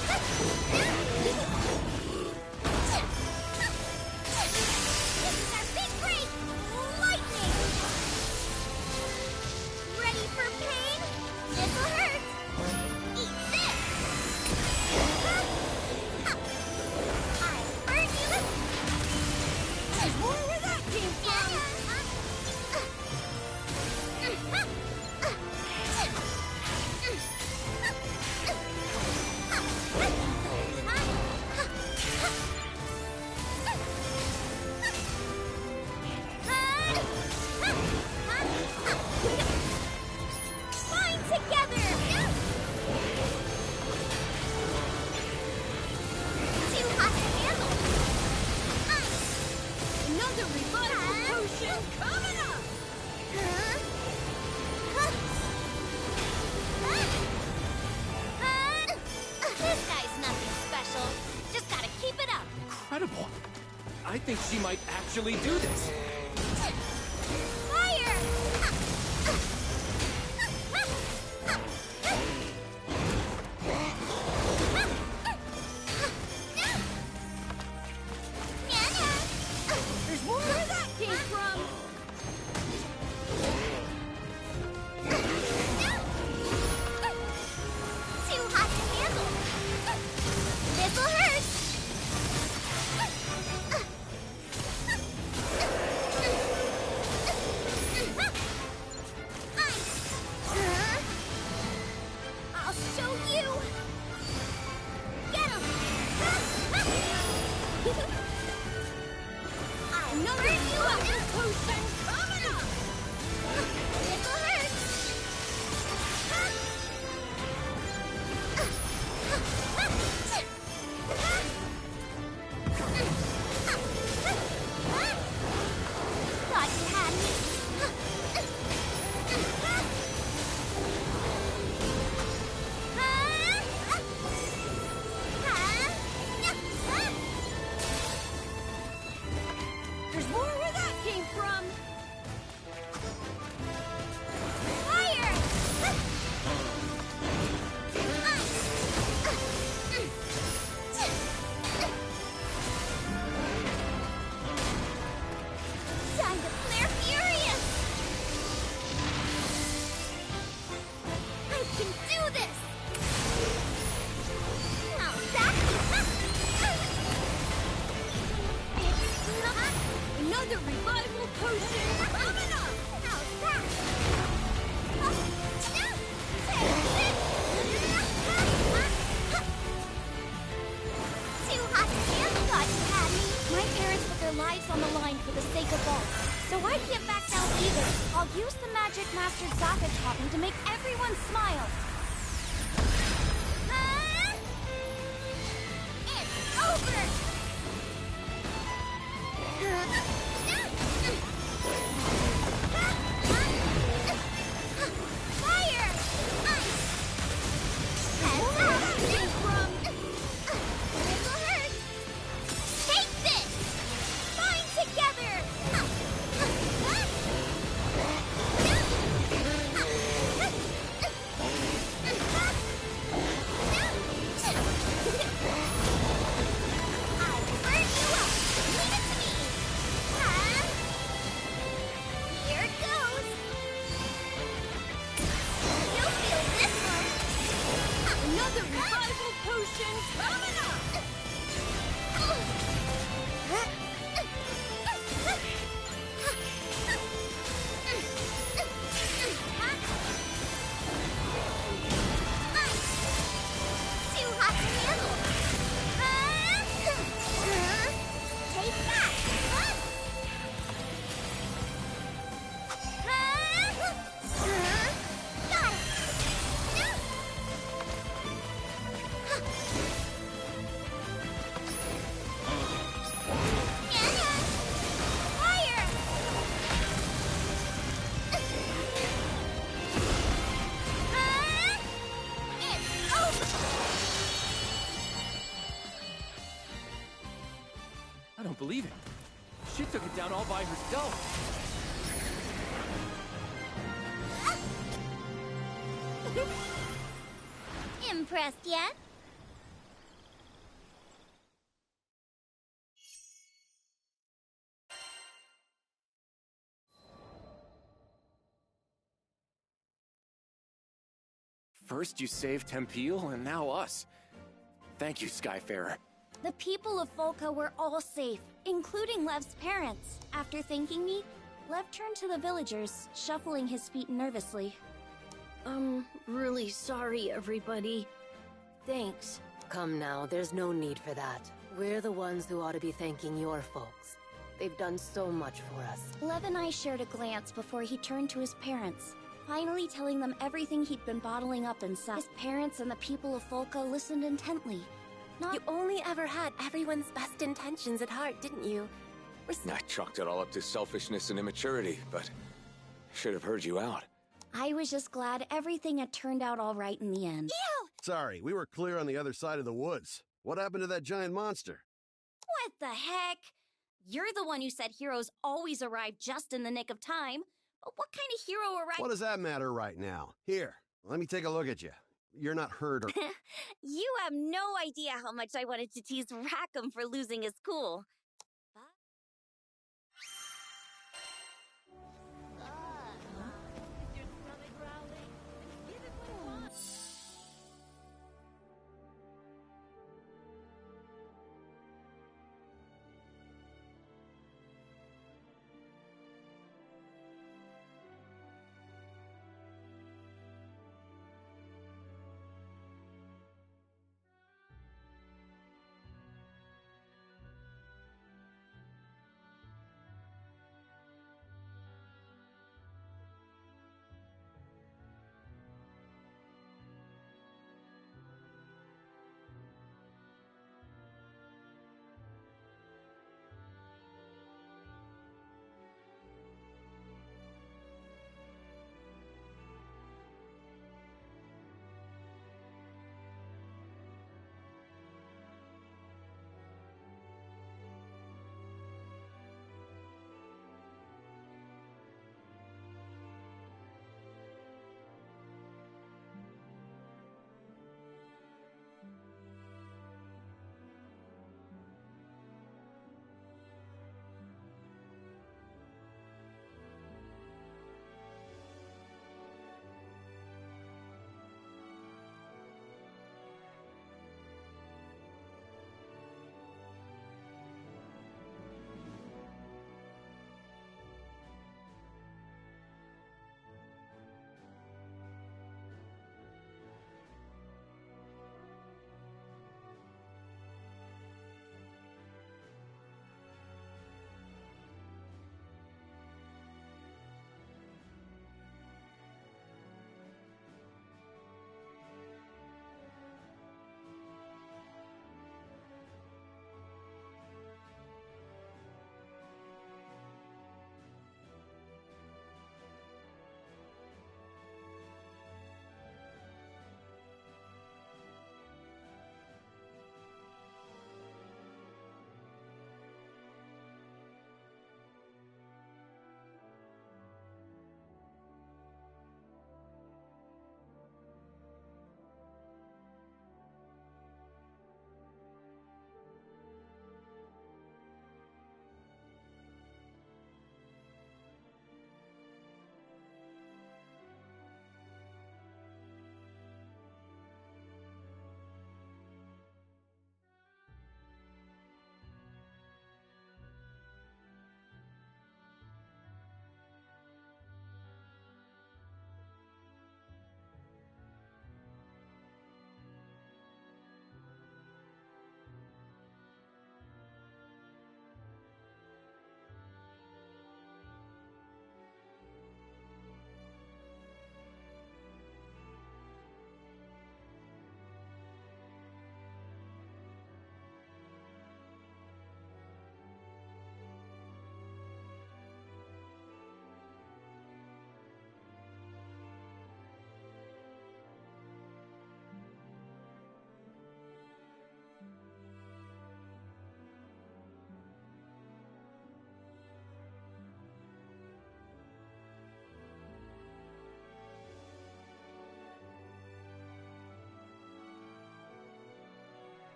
This is our big break. Lightning. Ready for pain? This'll hurt. Eat this. I'll burn you. There's more where that came from! Bind together! Too hot to handle. Another revival potion coming up! This guy's nothing special. Just gotta keep it up. Incredible. I think she might actually do this. Fire! There's more where that came from! Too hot to handle. This'll hurt. I'll show you. Get him. I'll Another burn you up. revival potion coming up! This'll hurt. Thought you had me. There's more where that came from! Fire! Time to flare furious! I can do this! Now that's it's not Another revival potion coming up! how's that? Too hot to handle. Thought you had me. My parents put their lives on the line for the sake of all, so I can't back down either. I'll use the magic mastered Zappa topping to make everyone smile. It's over. Fire! Ice! Heads up! This'll hurt! Take this! Bind together! She took it down all by herself. Impressed yet? First you saved Tempeal, and now us. Thank you, Skyfarer. The people of Folka were all safe, including Lev's parents. After thanking me, Lev turned to the villagers, shuffling his feet nervously. I'm really sorry, everybody. Thanks. Come now, there's no need for that. We're the ones who ought to be thanking your folks. They've done so much for us. Lev and I shared a glance before he turned to his parents, finally telling them everything he'd been bottling up inside. His parents and the people of Folka listened intently. You only ever had everyone's best intentions at heart, didn't you? I chalked it all up to selfishness and immaturity, but I should have heard you out. I was just glad everything had turned out all right in the end. Sorry, we were clear on the other side of the woods. What happened to that giant monster? What the heck? You're the one who said heroes always arrive just in the nick of time. But what kind of hero arrived? What does that matter right now? Here, let me take a look at you. You're not hurt or... You have no idea how much I wanted to tease Rackham for losing his cool.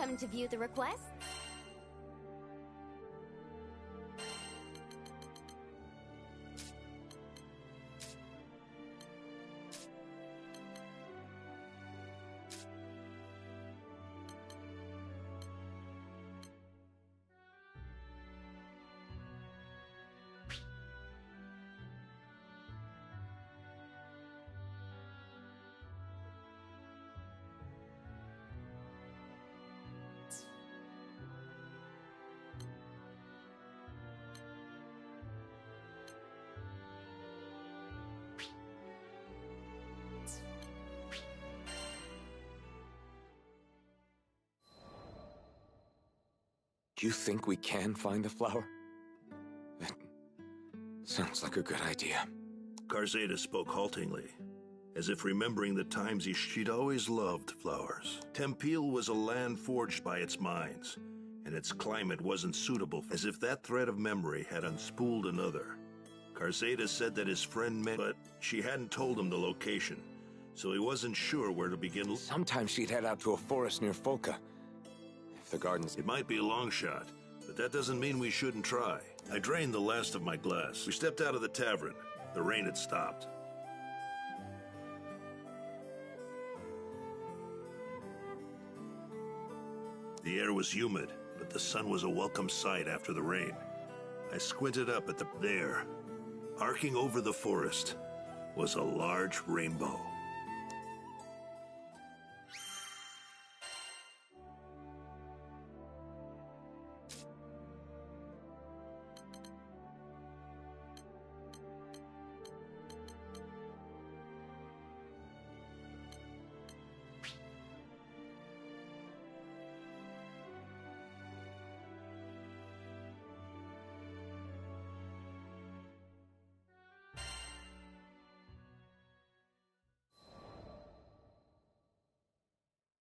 Come to view the request? Do you think we can find the flower? It sounds like a good idea. Garzeda spoke haltingly, as if remembering the times she'd always loved flowers. Tempeal was a land forged by its mines, and its climate wasn't suitable, as if that thread of memory had unspooled another. Garzeda said that his friend met, but she hadn't told him the location, so he wasn't sure where to begin. Sometimes she'd head out to a forest near Folka. If the gardens... It might be a long shot, but that doesn't mean we shouldn't try. I drained the last of my glass. We stepped out of the tavern. The rain had stopped. The air was humid, but the sun was a welcome sight after the rain. I squinted up at there. Arcing over the forest was a large rainbow.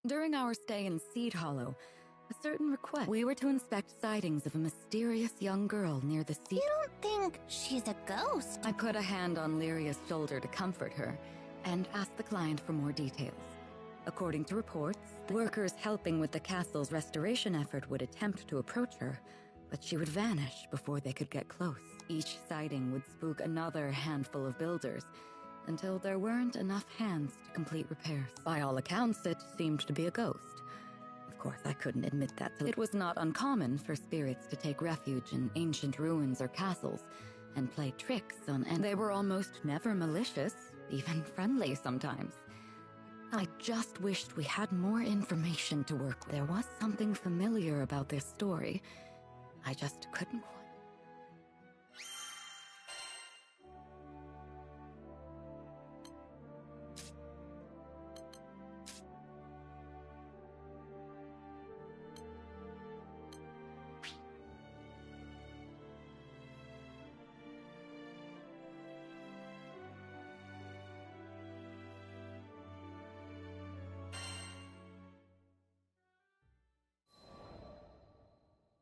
During our stay in Seed Hollow, a certain request. We were to inspect sightings of a mysterious young girl near the sea. You don't think she's a ghost? I put a hand on Lyria's shoulder to comfort her and asked the client for more details. According to reports, the workers helping with the castle's restoration effort would attempt to approach her, but she would vanish before they could get close. Each sighting would spook another handful of builders, until there weren't enough hands to complete repairs. By all accounts, it seemed to be a ghost. Of course, I couldn't admit that. It was not uncommon for spirits to take refuge in ancient ruins or castles and play tricks on, and they were almost never malicious, even friendly sometimes. I just wished we had more information to work with. There was something familiar about this story. I just couldn't quite.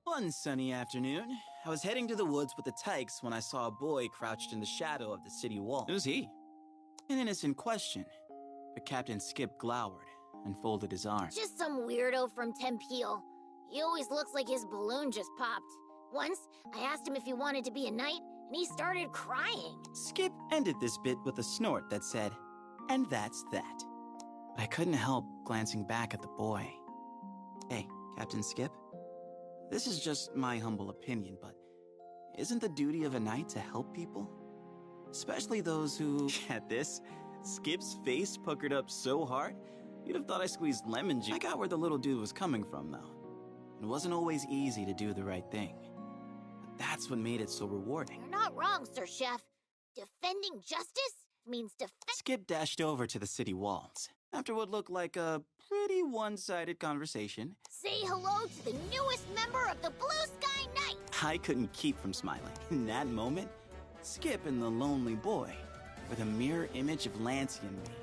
One sunny afternoon, I was heading to the woods with the tykes when I saw a boy crouched in the shadow of the city wall. Who's he? An innocent question, but Captain Skip glowered and folded his arms. Just some weirdo from Tempeal. He always looks like his balloon just popped. Once, I asked him if he wanted to be a knight, and he started crying. Skip ended this bit with a snort that said, "And that's that." But I couldn't help glancing back at the boy. Hey, Captain Skip? This is just my humble opinion, but isn't the duty of a knight to help people? Especially those who... At this, Skip's face puckered up so hard, you'd have thought I squeezed lemon juice. I got where the little dude was coming from, though. It wasn't always easy to do the right thing. But that's what made it so rewarding. You're not wrong, Sir Chef. Defending justice means Skip dashed over to the city walls. After what looked like a pretty one-sided conversation, say hello to the newest member of the Blue Sky Knights! I couldn't keep from smiling. In that moment, Skip and the lonely boy were the mirror image of Lancey and me.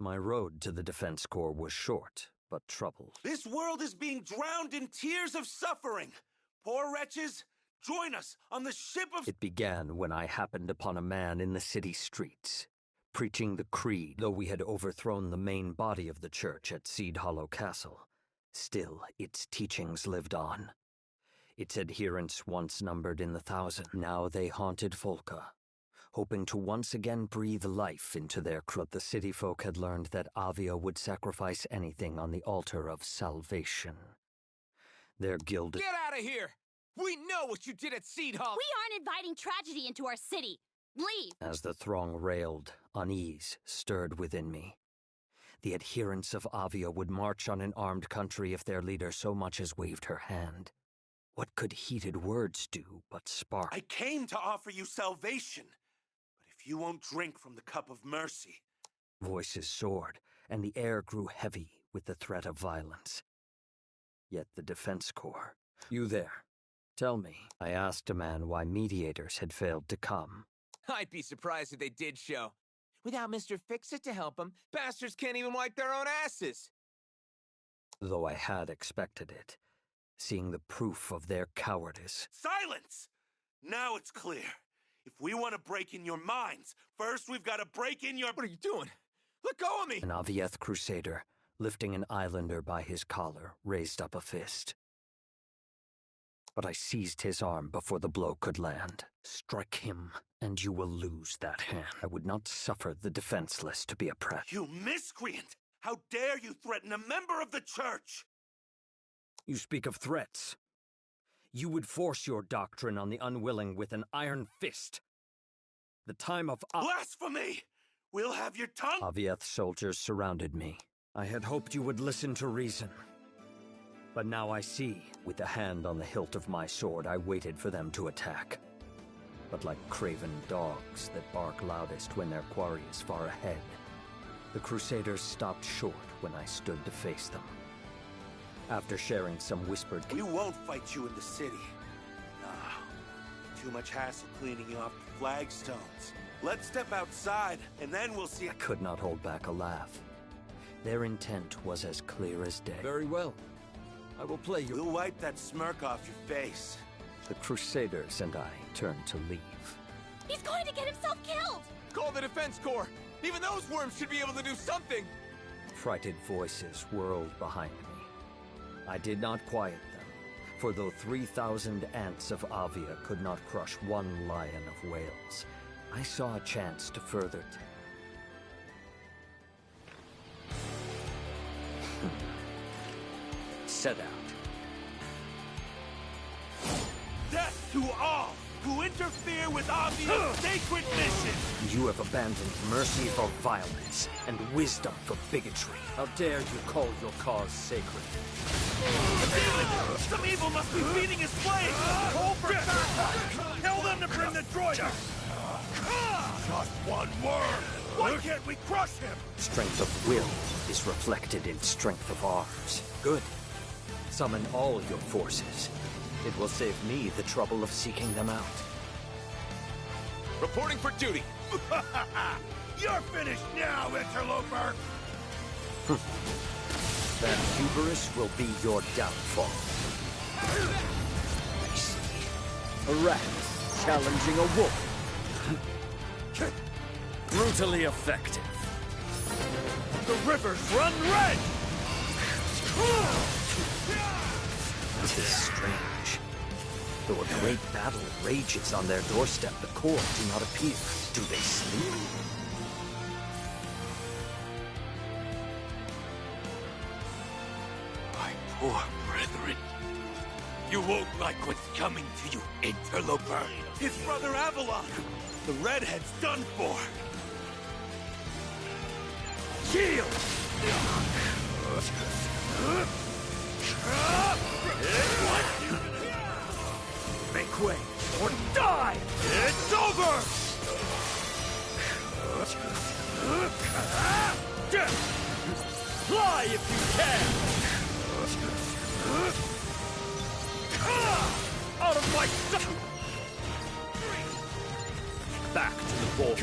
My road to the Defense Corps was short, but troubled. This world is being drowned in tears of suffering. Poor wretches, join us on the ship of... It began when I happened upon a man in the city streets, preaching the creed. Though we had overthrown the main body of the church at Seed Hollow Castle, still its teachings lived on. Its adherents once numbered in the thousands. Now they haunted Folka, hoping to once again breathe life into their crew. The city folk had learned that Avia would sacrifice anything on the altar of salvation. Their guild... Get out of here! We know what you did at Seed Hall! We aren't inviting tragedy into our city! Leave! As the throng railed, unease stirred within me. The adherents of Avia would march on an armed country if their leader so much as waved her hand. What could heated words do but spark? I came to offer you salvation, but if you won't drink from the cup of mercy... Voices soared, and the air grew heavy with the threat of violence. Yet the Defense Corps... You there. Tell me. I asked a man why mediators had failed to come. I'd be surprised if they did show. Without Mr. Fix-It to help them, bastards can't even wipe their own asses. Though I had expected it, seeing the proof of their cowardice. Silence! Now it's clear. If we want to break in your minds, first we've got to break in your... What are you doing? Let go of me! An Avieth crusader, lifting an islander by his collar, raised up a fist. But I seized his arm before the blow could land. Strike him, and you will lose that hand. I would not suffer the defenseless to be oppressed. You miscreant! How dare you threaten a member of the church! You speak of threats. You would force your doctrine on the unwilling with an iron fist. The time of... Blasphemy! We'll have your tongue... Avieth soldiers surrounded me. I had hoped you would listen to reason. But now I see. With a hand on the hilt of my sword, I waited for them to attack. But like craven dogs that bark loudest when their quarry is far ahead, the Crusaders stopped short when I stood to face them. After sharing some whispered... We won't fight you in the city. No. Too much hassle cleaning you off the flagstones. Let's step outside, and then we'll see... I could not hold back a laugh. Their intent was as clear as day. Very well. I will play you. We'll wipe that smirk off your face. The Crusaders and I turned to leave. He's going to get himself killed! Call the Defense Corps! Even those worms should be able to do something! Frightened voices whirled behind me. I did not quiet them, for though 3,000 ants of Avia could not crush one lion of Wales, I saw a chance to further... Set out. Death to all who interfere with Avia's sacred mission! You have abandoned mercy for violence and wisdom for bigotry. How dare you call your cause sacred? Some evil must be feeding his flame! Call for backup! Tell them to bring the droid! Just one word! Why can't we crush him? Strength of will is reflected in strength of arms. Good. Summon all your forces. It will save me the trouble of seeking them out. Reporting for duty! You're finished now, interloper! That hubris will be your downfall. I see. A rat challenging a wolf. Brutally effective. The rivers run red! It is strange. Though a great battle rages on their doorstep, the Corps do not appear. Do they sleep? My poor brethren. You won't like what's coming to you, interloper. His brother Avalon. The redhead's done for. Shield! Make way, or die! It's over! Fly if you can! Out of my sight! Back to the ball.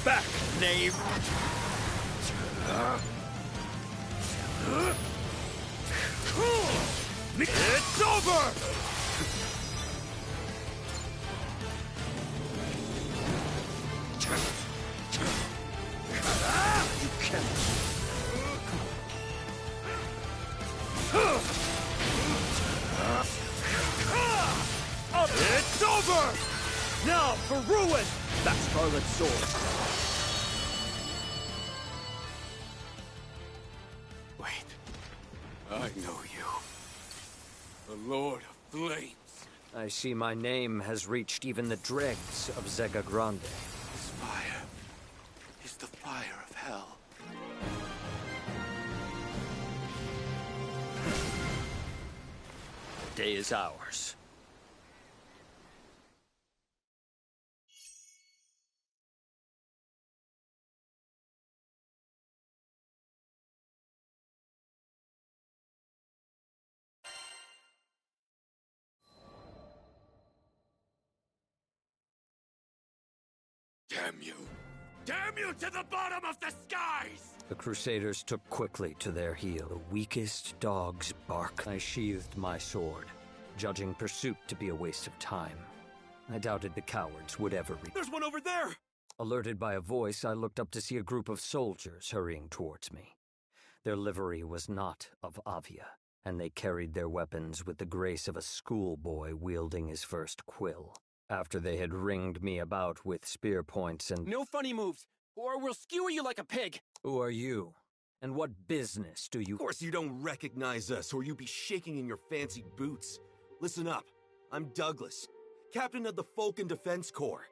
Back, knave! It's over! You can't. It's over! Now for ruin! That Scarlet Sword. Wait. I know you. The Lord of Flames. I see my name has reached even the dregs of Zega Grande. This fire is the fire of hell. The day is ours. Damn you. Damn you to the bottom of the skies! The Crusaders took quickly to their heel. The weakest dogs bark. I sheathed my sword, judging pursuit to be a waste of time. I doubted the cowards would ever reach. There's one over there! Alerted by a voice, I looked up to see a group of soldiers hurrying towards me. Their livery was not of Avia, and they carried their weapons with the grace of a schoolboy wielding his first quill. After they had ringed me about with spear points and— No funny moves, or we'll skewer you like a pig! Who are you? And what business do you— Of course you don't recognize us, or you'd be shaking in your fancy boots. Listen up. I'm Douglas, captain of the Falcon Defense Corps.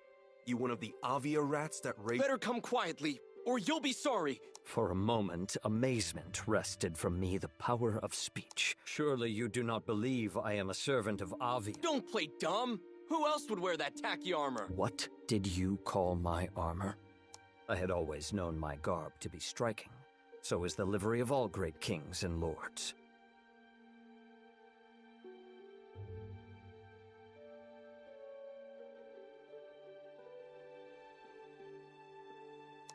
You one of the Avia rats that raped— Better come quietly, or you'll be sorry! For a moment, amazement wrested from me the power of speech. Surely you do not believe I am a servant of Avia. Don't play dumb! Who else would wear that tacky armor? What did you call my armor? I had always known my garb to be striking. So is the livery of all great kings and lords.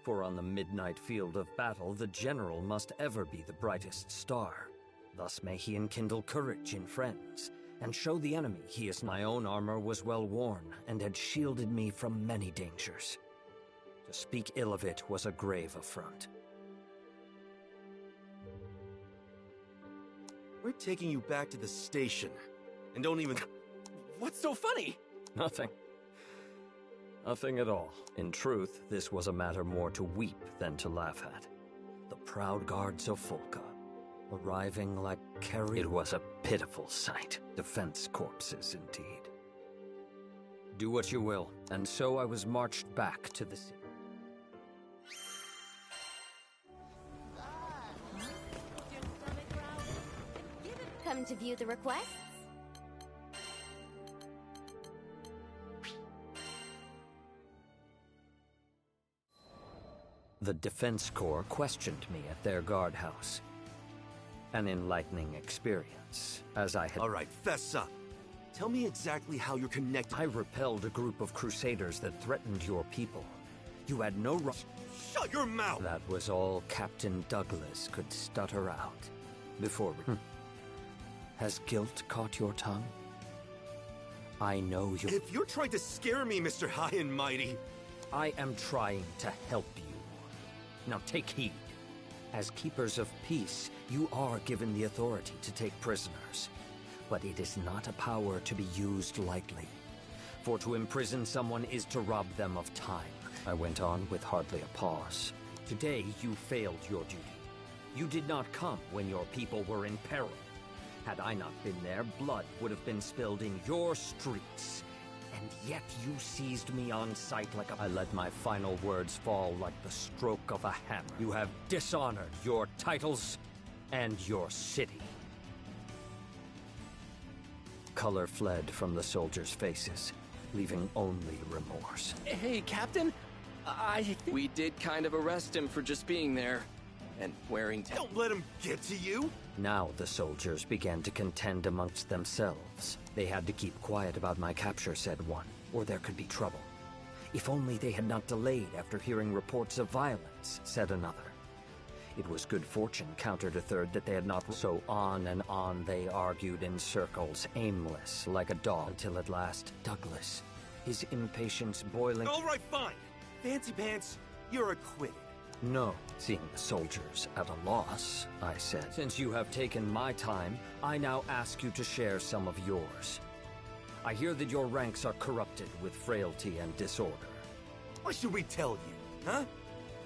For on the midnight field of battle, the general must ever be the brightest star. Thus may he enkindle courage in friends, and show the enemy he is. My own armor was well worn, and had shielded me from many dangers. To speak ill of it was a grave affront. We're taking you back to the station, and don't even— What's so funny? Nothing. Nothing at all. In truth, this was a matter more to weep than to laugh at. The proud guards of Folka, arriving like carrion. It was a pitiful sight. Defense corpses, indeed. Do what you will. And so I was marched back to the city. Come to view the requests? The Defense Corps questioned me at their guardhouse. An enlightening experience, as I had— All right, fess up. Tell me exactly how you're connected. I repelled a group of crusaders that threatened your people. You had no right— Shut your mouth! That was all Captain Douglas could stutter out. Before we— Has guilt caught your tongue? I know you— If you're trying to scare me, Mr. High and Mighty— I am trying to help you. Now take heed. As keepers of peace, you are given the authority to take prisoners. But it is not a power to be used lightly. For to imprison someone is to rob them of time. I went on with hardly a pause. Today you failed your duty. You did not come when your people were in peril. Had I not been there, blood would have been spilled in your streets. And yet you seized me on sight like a— I let my final words fall like the stroke of a hammer. You have dishonored your titles and your city. Color fled from the soldiers' faces, leaving only remorse. Hey, Captain. We did kind of arrest him for just being there. And wearing— Don't let him get to you! Now the soldiers began to contend amongst themselves. They had to keep quiet about my capture, said one, or there could be trouble. If only they had not delayed after hearing reports of violence, said another. It was good fortune, countered a third, that they had not. So on and on they argued in circles, aimless, like a dog, until at last Douglas, his impatience boiling. All right, fine. Fancy Pants, you're acquitted. No, seeing the soldiers at a loss, I said. Since you have taken my time, I now ask you to share some of yours. I hear that your ranks are corrupted with frailty and disorder. Why should we tell you, huh?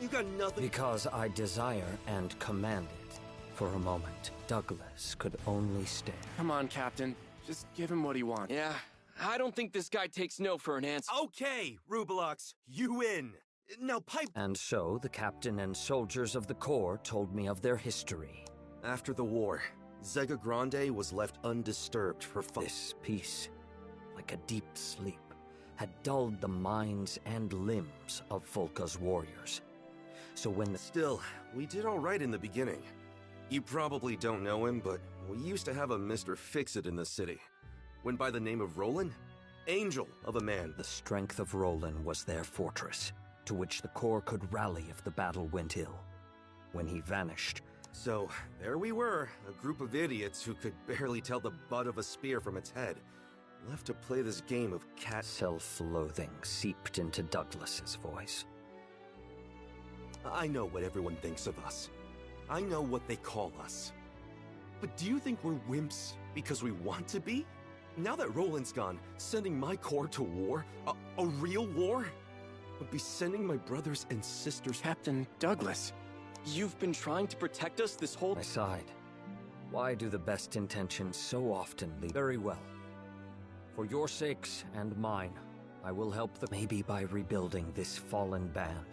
You got nothing. Because I desire and command it. For a moment, Douglas could only stare. Come on, Captain. Just give him what he wants. Yeah, I don't think this guy takes no for an answer. Okay, Rubelox, you win. Now pipe. And so the captain and soldiers of the Corps told me of their history. After the war, Zega Grande was left undisturbed for This peace, like a deep sleep, had dulled the minds and limbs of Folka's warriors. So when Still, we did all right in the beginning. You probably don't know him, but we used to have a Mr. Fix-It in the city. Went by the name of Roland? Angel of a man. The strength of Roland was their fortress, to which the Corps could rally if the battle went ill. When he vanished... So, there we were, a group of idiots who could barely tell the butt of a spear from its head. Left to play this game of cat... Self-loathing seeped into Douglas's voice. I know what everyone thinks of us. I know what they call us. But do you think we're wimps because we want to be? Now that Roland's gone, sending my Corps to war? A real war? Would be sending my brothers and sisters... Captain Douglas, you've been trying to protect us this whole... I sighed. Why do the best intentions so often lead... Very well. For your sakes and mine, I will help them. Maybe by rebuilding this fallen band,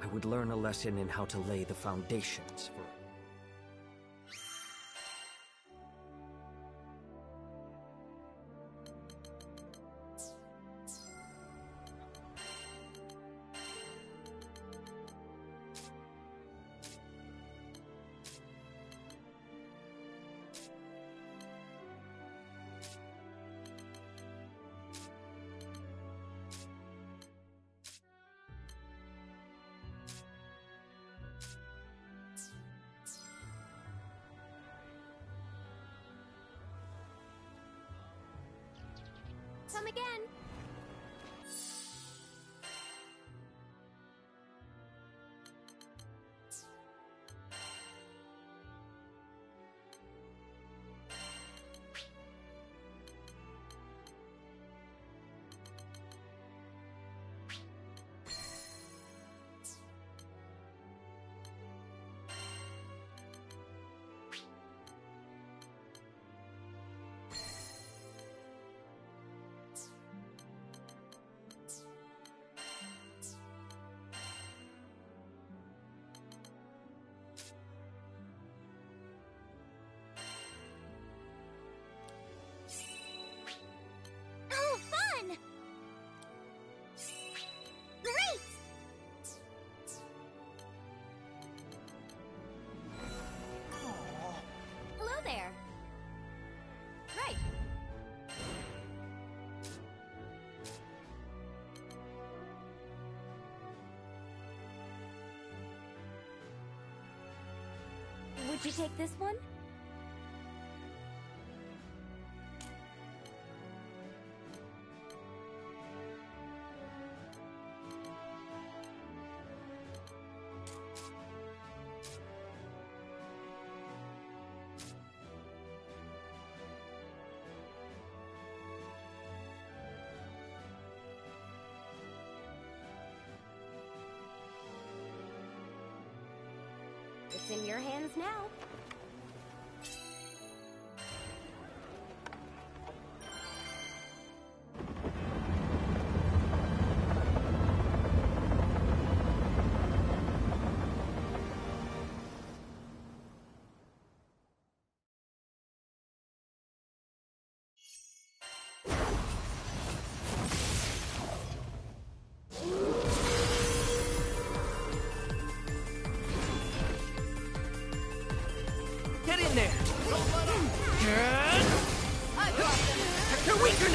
I would learn a lesson in how to lay the foundations for... Come again. Oh, fun! Great! Hello there. Right. Would you take this one? It's in your hands now.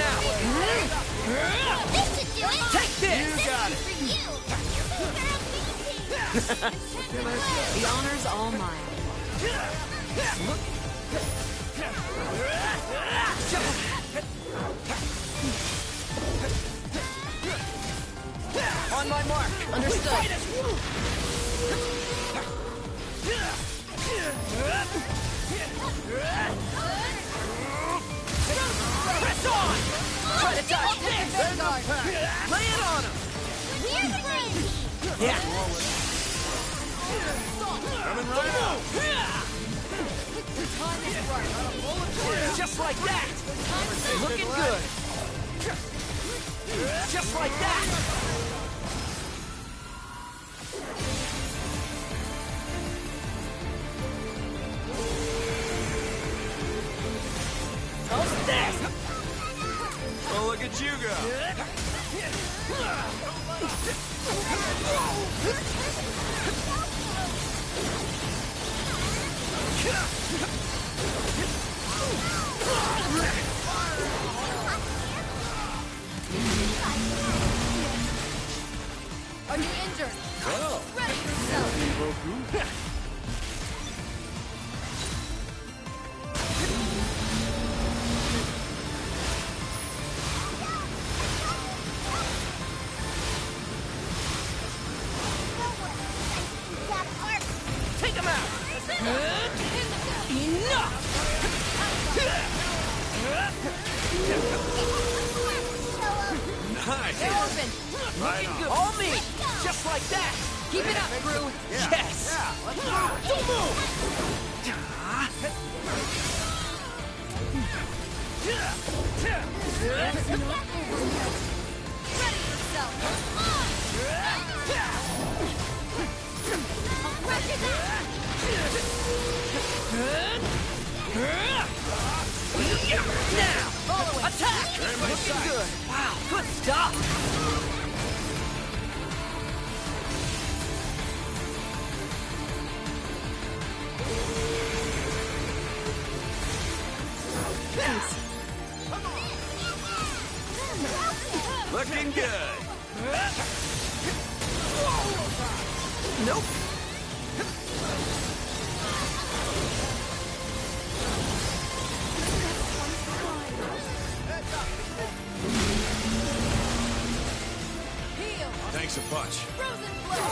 now! This should do it! Take this! You got it! For you! The honor's all mine. On my mark! Understood. Press on! Try to dodge this! Lay it on him! Yeah! Coming right out. Just like that! Looking good! Just like that! How's this? Oh, look at you go! Are you injured? Well, Ready yourself! Take him out! Enough! nice! They're open! Looking good! All me! Just like that! Keep it up, crew! Yes! Let's move! Don't move! Ready yourself! I'll crush it back! Now! Attack! Looking good! Wow, good stuff! Looking good! Nope! Thanks a bunch. Frozen blow!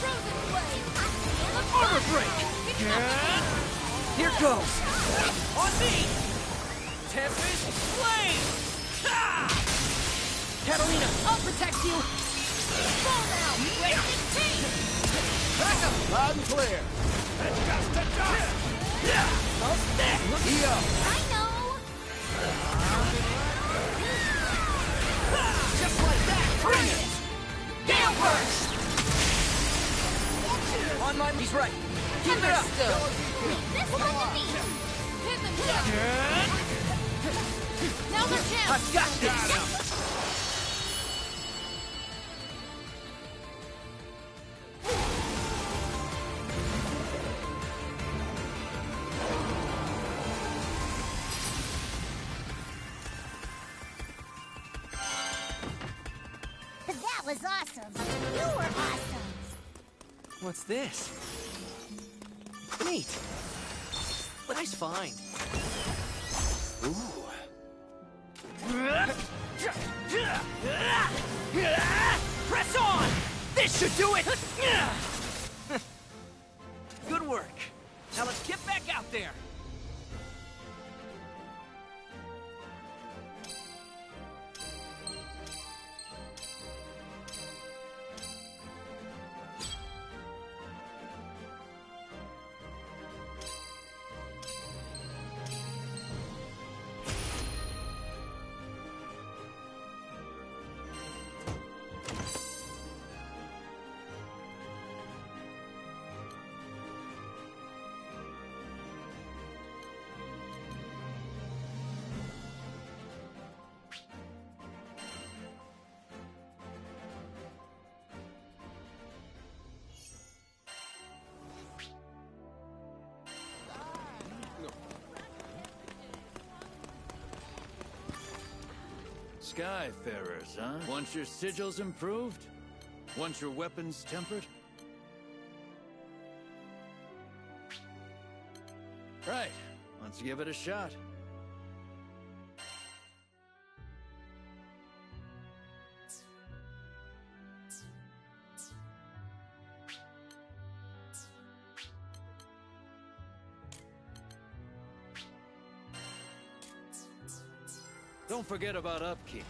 Frozen blade! Armor break! Here goes! On me! Tempest Flame! Ha! Catalina, I'll protect you! Fall now! Wasting team! Back up! Loud and clear. Adjust! I'll stick! Eo. I know! Just like that! Bring it! Gale burst! On my... He's right. Keep it up! This one to me! Hit them down! Now's our chance! I've got this! That was awesome. You were awesome. What's this? Neat. But I's fine. Ooh. Press on! This should do it! Good work. Now let's get back out there. Skyfarers, huh? Want your sigils improved? Want your weapons tempered? Right. Let's give it a shot. Don't forget about upkeep.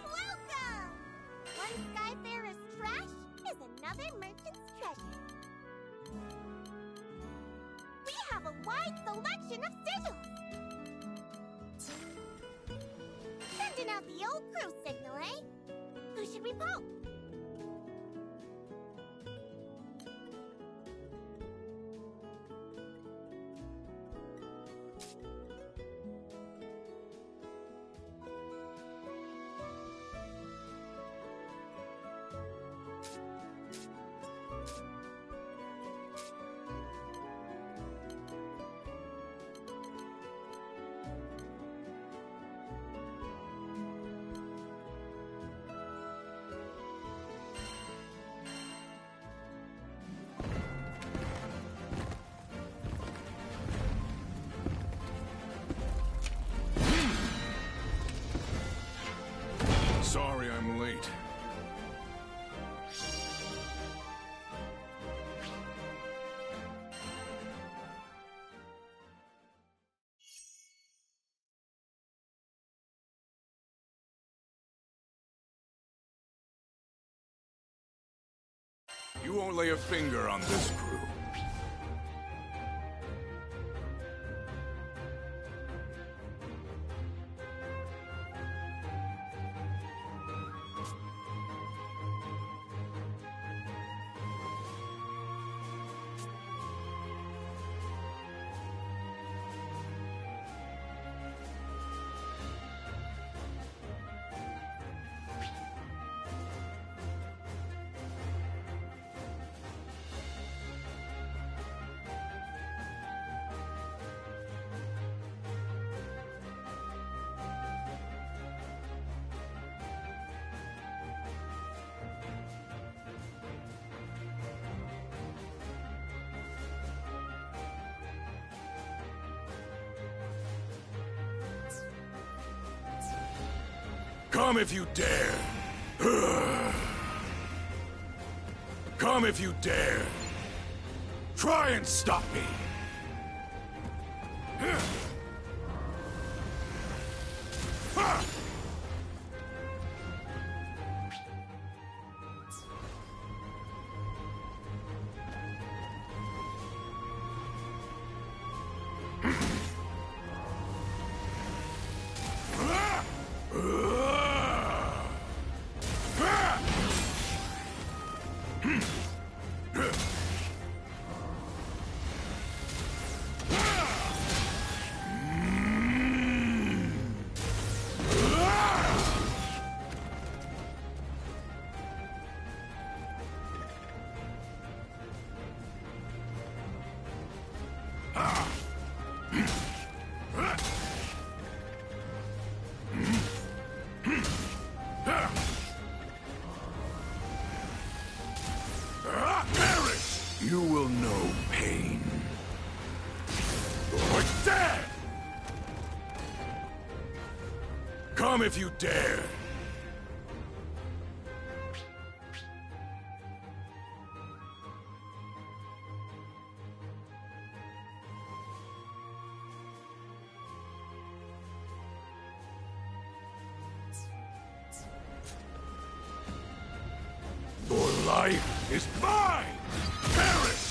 Welcome! One Skyfarer's trash is another merchant's treasure. We have a wide selection of sigils. Sending out the old crew signal, eh? Who should we poke? Sorry I'm late. You won't lay a finger on this crew. Come if you dare! Come if you dare! Try and stop me! You will know pain. Like that! Come if you dare! life is mine! Perish!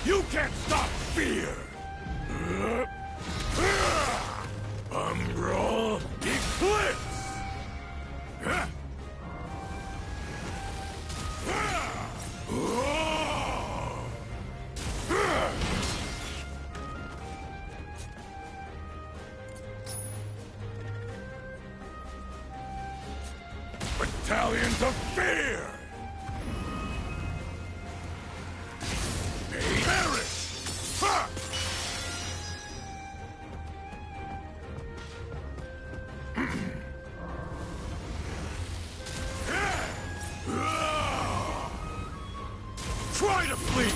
You can't stop fear! Umbral Eclipse! Battalions of fear! Perish! Ha! Try to flee!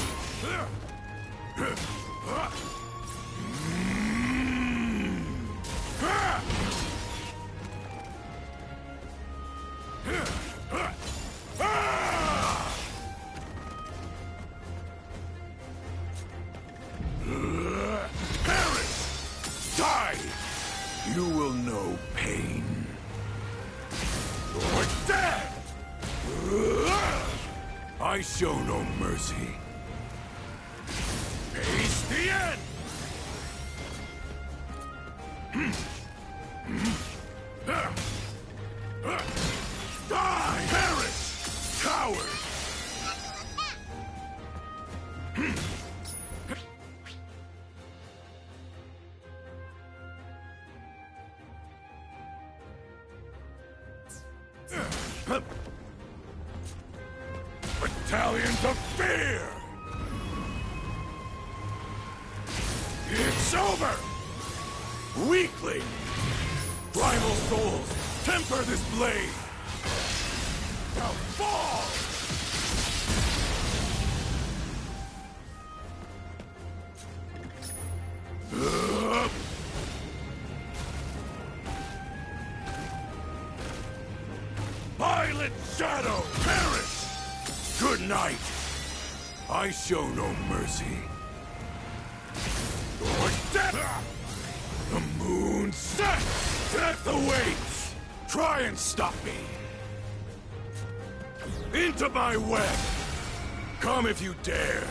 Perish! Die! You will know pain. You're dead! I show no mercy. Face the end! Die! Perish! Coward! Battalions of fear! It's over! Weakling! Primal souls, temper this blade! Now fall! Violet shadow, perish! Good night! I show no mercy. You're dead! The moon sets! Death awaits! Try and stop me! Into my web! Come if you dare!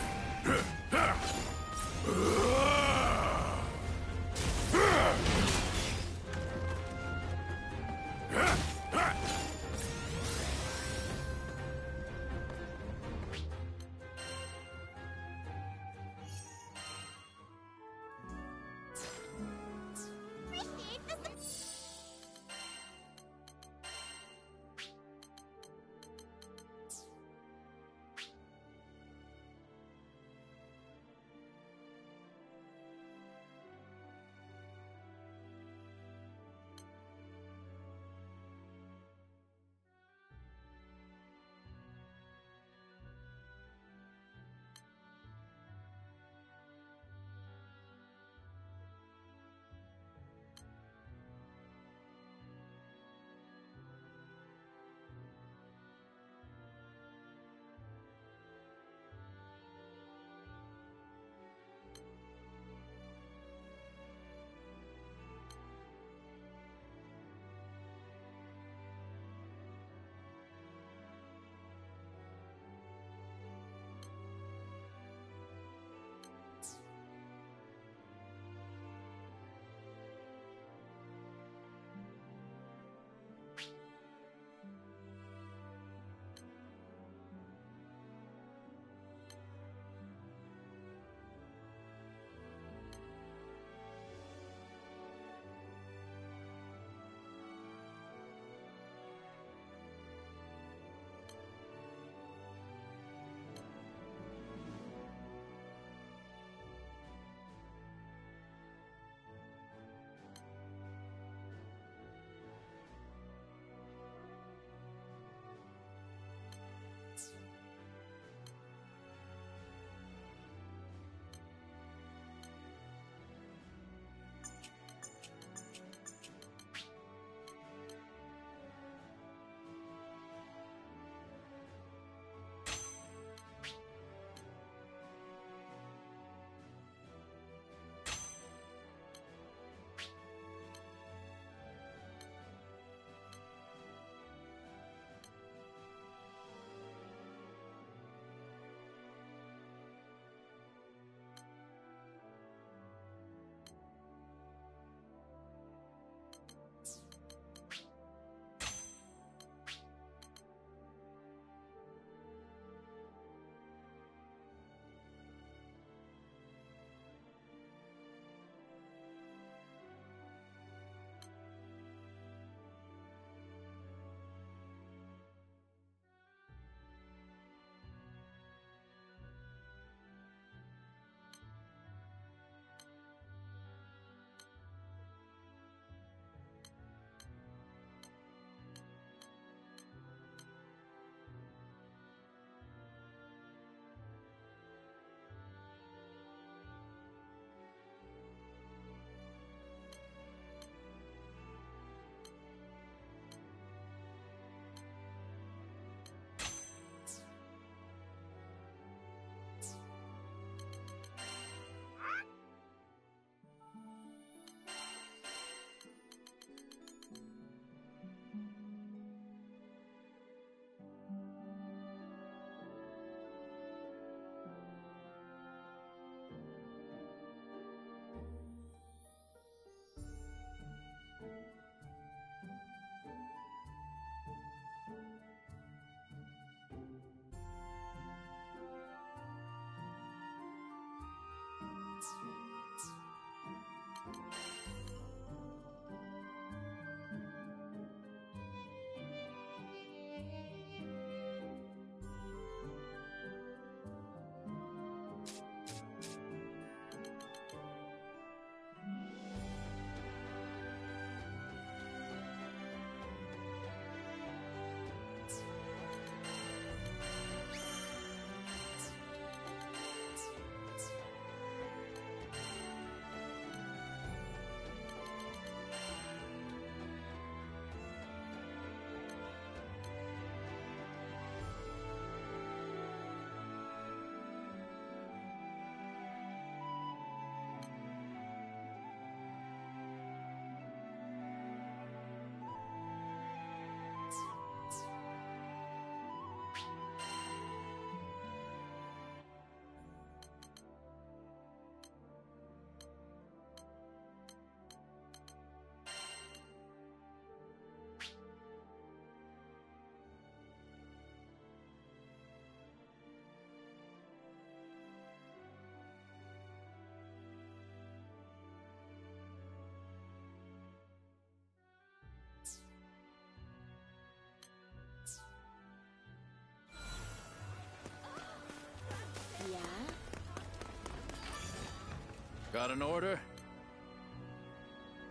Got an order?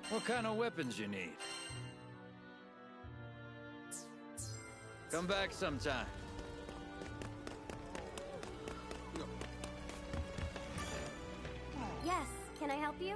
What kind of weapons you need? Come back sometime. Yes, can I help you?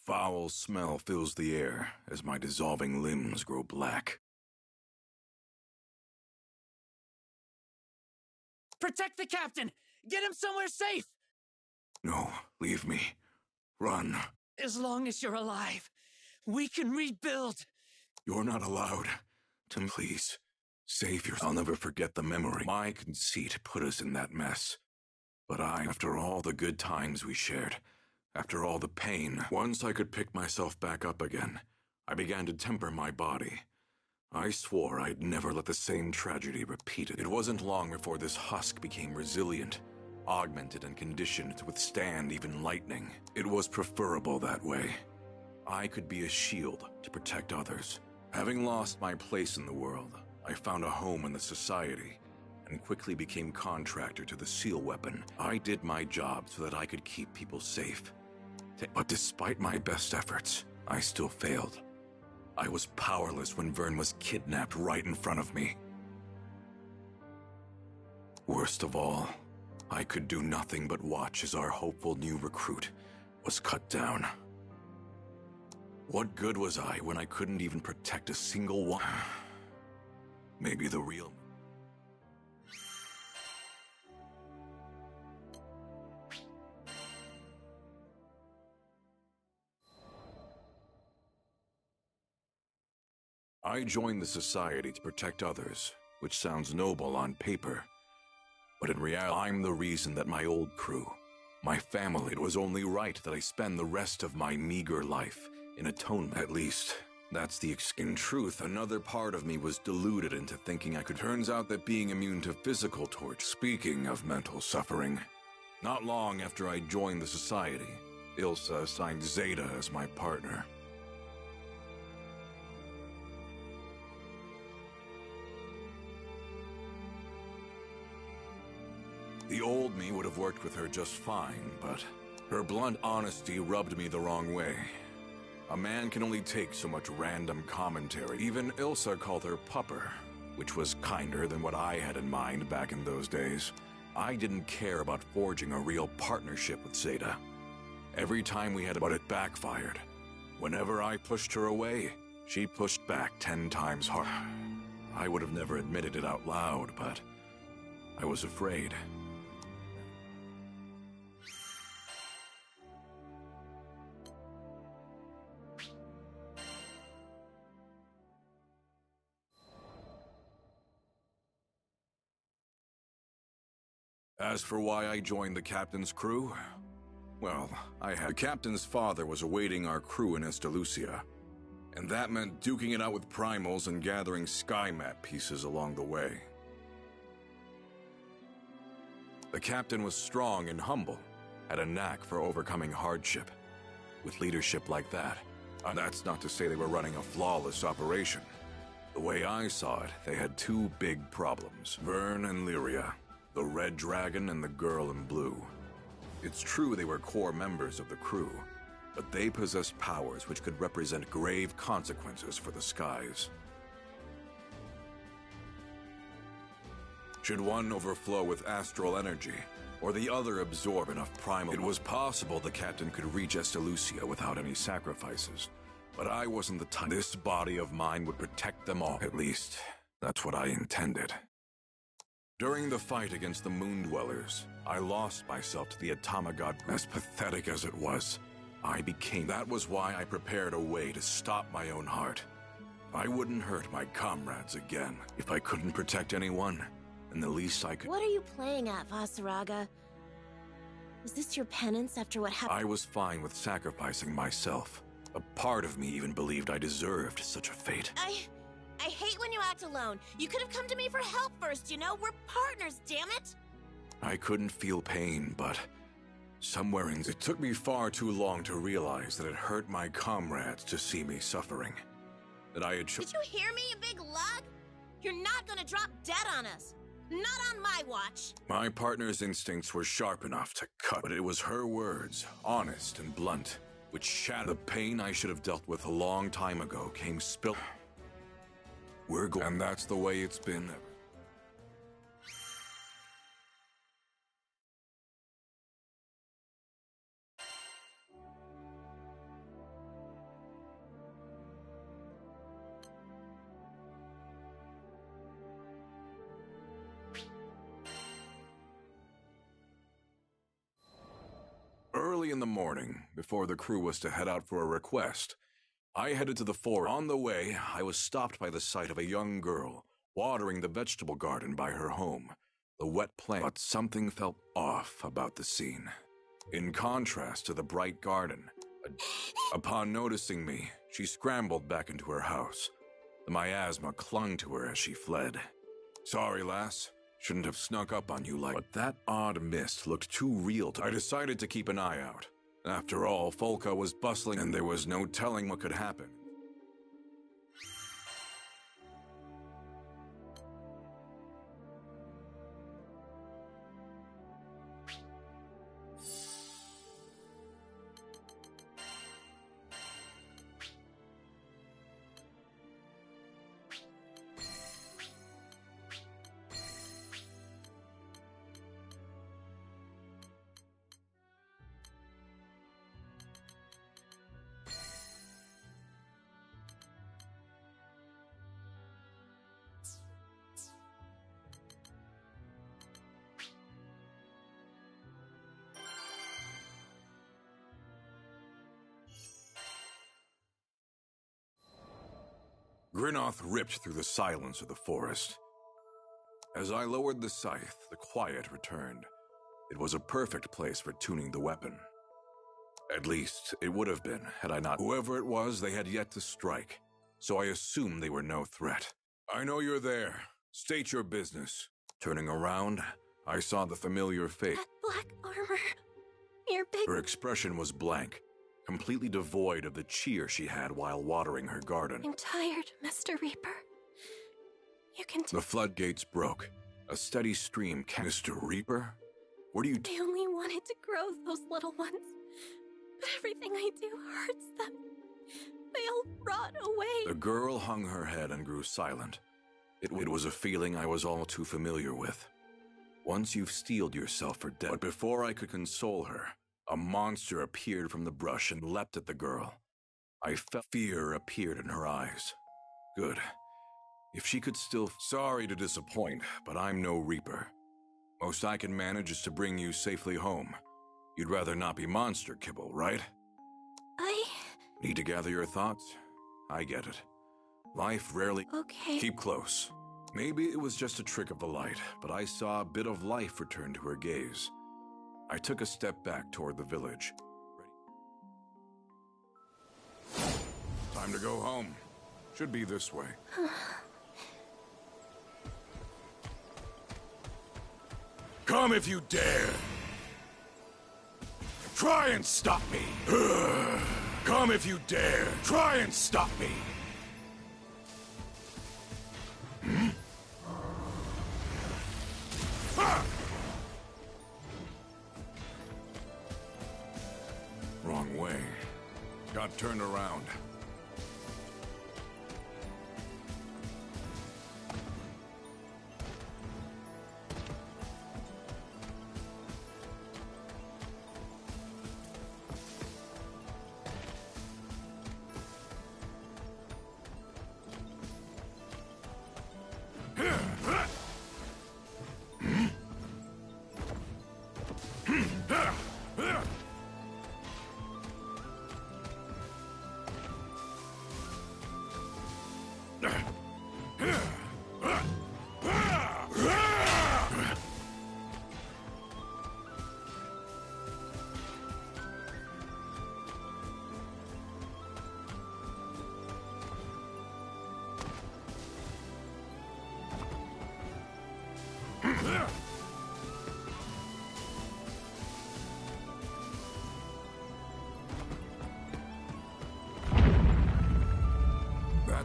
Foul smell fills the air as my dissolving limbs grow black. Protect the captain! Get him somewhere safe! No, leave me. Run. As long as you're alive, we can rebuild. You're not allowed. To please, save yourself. I'll never forget the memory. My conceit put us in that mess. But after all the good times we shared, after all the pain, once I could pick myself back up again, I began to temper my body. I swore I'd never let the same tragedy repeat. It wasn't long before this husk became resilient, augmented and conditioned to withstand even lightning. It was preferable that way. I could be a shield to protect others. Having lost my place in the world, I found a home in the society and quickly became contractor to the seal weapon. I did my job so that I could keep people safe. But despite my best efforts, I still failed. I was powerless when Vern was kidnapped right in front of me. Worst of all, I could do nothing but watch as our hopeful new recruit was cut down. What good was I when I couldn't even protect a single one? Maybe the real... I joined the society to protect others, which sounds noble on paper. But in reality, I'm the reason that my old crew, my family, it was only right that I spend the rest of my meager life in atonement. At least, that's the in truth, another part of me was deluded into thinking I could. Turns out that being immune to physical torture. Speaking of mental suffering, not long after I joined the society, Ilsa assigned Zeta as my partner. The old me would have worked with her just fine, but her blunt honesty rubbed me the wrong way. A man can only take so much random commentary. Even Ilsa called her pupper, which was kinder than what I had in mind back in those days. I didn't care about forging a real partnership with Zeta. Every time we had but it backfired. Whenever I pushed her away, she pushed back 10 times harder. I would have never admitted it out loud, but I was afraid. As for why I joined the captain's crew, well, the captain's father was awaiting our crew in Estalucia, and that meant duking it out with primals and gathering sky map pieces along the way. The captain was strong and humble, had a knack for overcoming hardship. With leadership like that, that's not to say they were running a flawless operation. The way I saw it, they had 2 big problems: Vern and Lyria. The Red Dragon and the Girl in Blue. It's true they were core members of the crew, but they possessed powers which could represent grave consequences for the skies. Should one overflow with astral energy, or the other absorb enough primal, it was possible the captain could reach Estalucia without any sacrifices, but I wasn't the type. This body of mine would protect them all. At least, that's what I intended. During the fight against the Moon Dwellers, I lost myself to the Atomagod. As pathetic as it was, I became. That was why I prepared a way to stop my own heart. I wouldn't hurt my comrades again. If I couldn't protect anyone, then the least I could... What are you playing at, Vasaraga? Was this your penance after what happened? I was fine with sacrificing myself. A part of me even believed I deserved such a fate. I hate when you act alone. You could have come to me for help first, you know? We're partners, damn it! I couldn't feel pain, but Somewhere in... It took me far too long to realize that it hurt my comrades to see me suffering. That I had... Did you hear me, you big lug? You're not gonna drop dead on us. Not on my watch. My partner's instincts were sharp enough to cut, but it was her words, honest and blunt, which shattered the pain I should have dealt with a long time ago came spill. We're going, and that's the way it's been ever. Early in the morning, before the crew was to head out for a request, I headed to the forest. On the way, I was stopped by the sight of a young girl watering the vegetable garden by her home, the wet plant. But something felt off about the scene. In contrast to the bright garden, upon noticing me, she scrambled back into her house. The miasma clung to her as she fled. Sorry, lass. Shouldn't have snuck up on you like... But that odd mist looked too real to... I decided to keep an eye out. After all, Folka was bustling and there was no telling what could happen. Grynoth ripped through the silence of the forest. As I lowered the scythe, the quiet returned. It was a perfect place for tuning the weapon. At least, it would have been, had I not... Whoever it was, they had yet to strike, so I assumed they were no threat. I know you're there. State your business. Turning around, I saw the familiar face. That black armor. Your big... Her expression was blank, completely devoid of the cheer she had while watering her garden. I'm tired, Mr. Reaper. You can... The floodgates broke. A steady stream came. Mr. Reaper? What are you... I only wanted to grow those little ones. But everything I do hurts them. They all rot away. The girl hung her head and grew silent. It was a feeling I was all too familiar with. Once you've steeled yourself for death. But before I could console her, a monster appeared from the brush and leapt at the girl. I felt fear appeared in her eyes. Good. If she could still... Sorry to disappoint, but I'm no Reaper. Most I can manage is to bring you safely home. You'd rather not be monster kibble, right? Need to gather your thoughts? I get it. Life rarely... Okay. Keep close. Maybe it was just a trick of the light, but I saw a bit of life return to her gaze. I took a step back toward the village. Time to go home. Should be this way. Come if you dare! Try and stop me! Come if you dare! Try and stop me! Wrong way. Got turned around.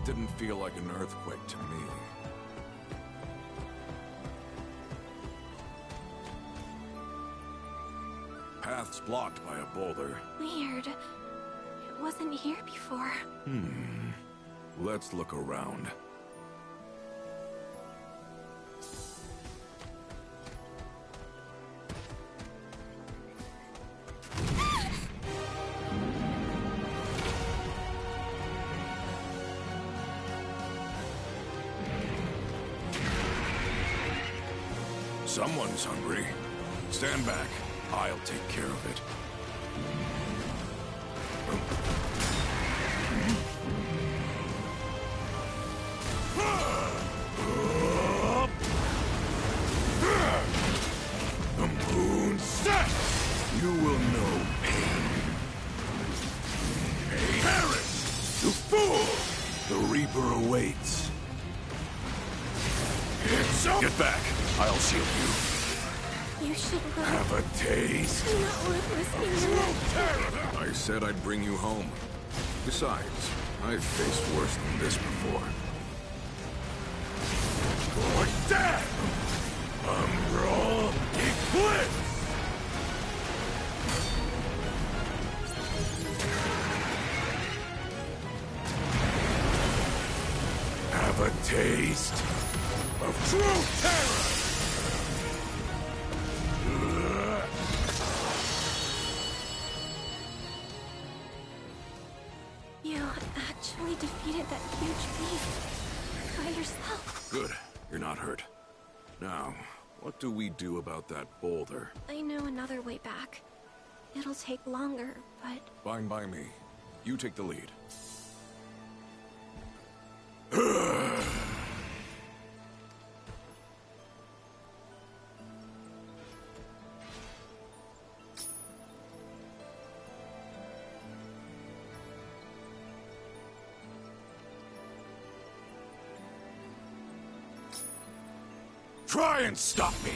didn't feel like an earthquake to me. Path's blocked by a boulder. Weird. It wasn't here before. Let's look around. Someone's hungry. Stand back. I'll take care of it. The moon sets! You will know pain. Perish! You fool! The Reaper awaits. It's up! Get back! I'll shield you. You should run. Have a taste. I'm not worth listening to. I said I'd bring you home. Besides, I've faced worse than this before. Like that! Umbral Eclipse! Have a taste of true terror! You actually defeated that huge beast by yourself. Good. You're not hurt. Now, what do we do about that boulder? I know another way back. It'll take longer, but... Fine by me. You take the lead. Try and stop me!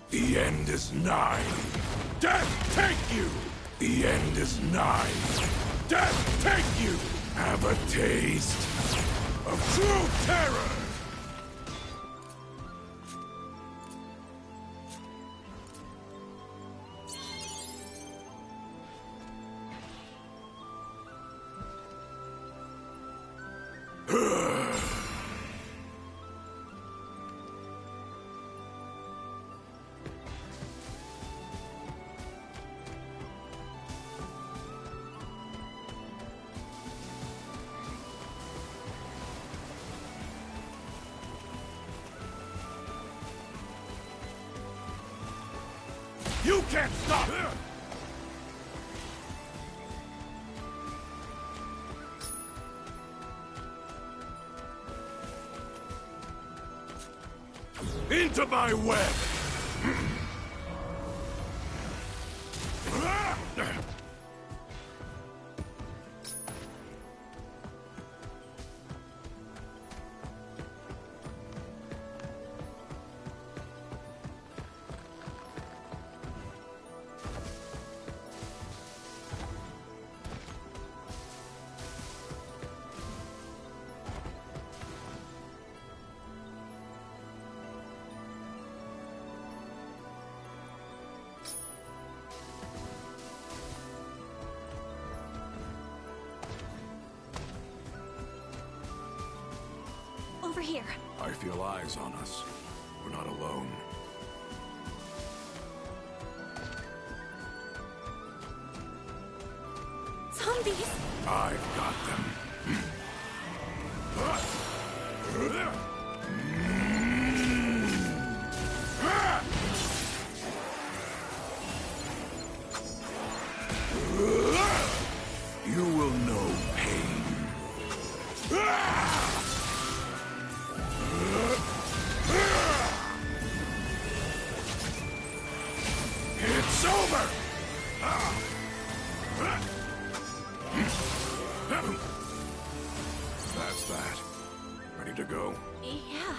The end is nigh. Death take you! The end is nigh. Death take you! Have a taste of true terror! You can't stop him! Into my web! Over here. I feel eyes on us. We're not alone. Zombies! I've got them. You will know pain. It's over! That's that. Ready to go? Yeah.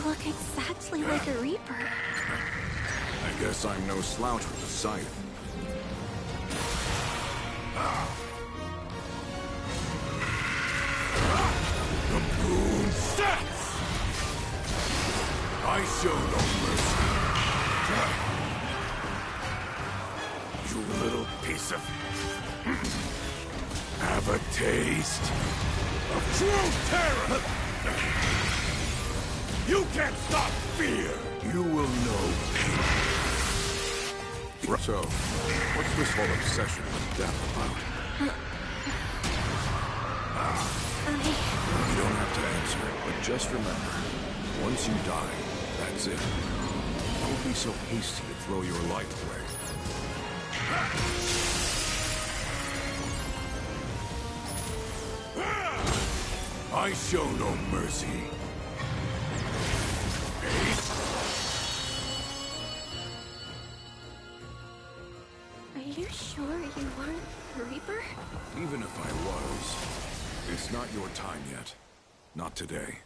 look exactly like a Reaper. I guess I'm no slouch with the scythe. The moon sets! I show no mercy. You little piece of... Have a taste of true terror! You can't stop fear! You will know pain. So, what's this whole obsession with death about? You don't have to answer, but just remember, once you die, that's it. Don't be so hasty to throw your life away. I show no mercy. Are you sure you aren't a Reaper? Even if I was, it's not your time yet. Not today.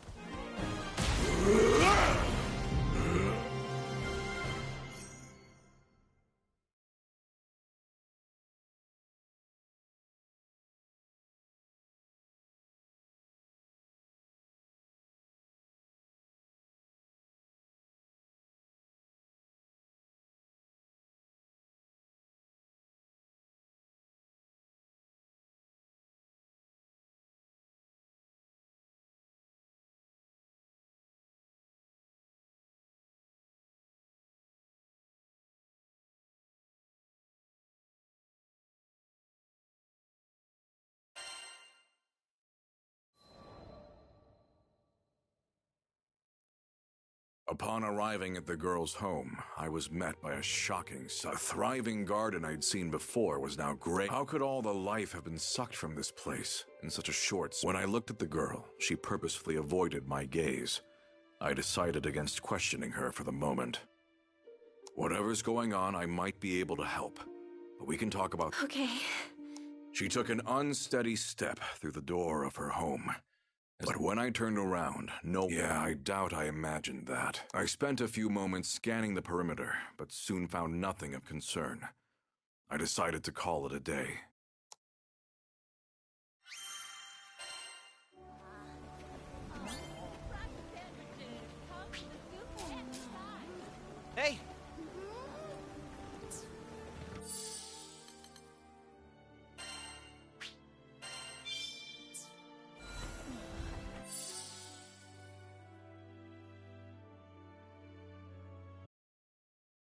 Upon arriving at the girl's home, I was met by a shocking sight. The thriving garden I'd seen before was now gray. How could all the life have been sucked from this place in such a short... When I looked at the girl, she purposefully avoided my gaze. I decided against questioning her for the moment. Whatever's going on, I might be able to help. But we can talk about... Okay. She took an unsteady step through the door of her home. But when I turned around, Yeah, I doubt I imagined that. I spent a few moments scanning the perimeter, but soon found nothing of concern. I decided to call it a day.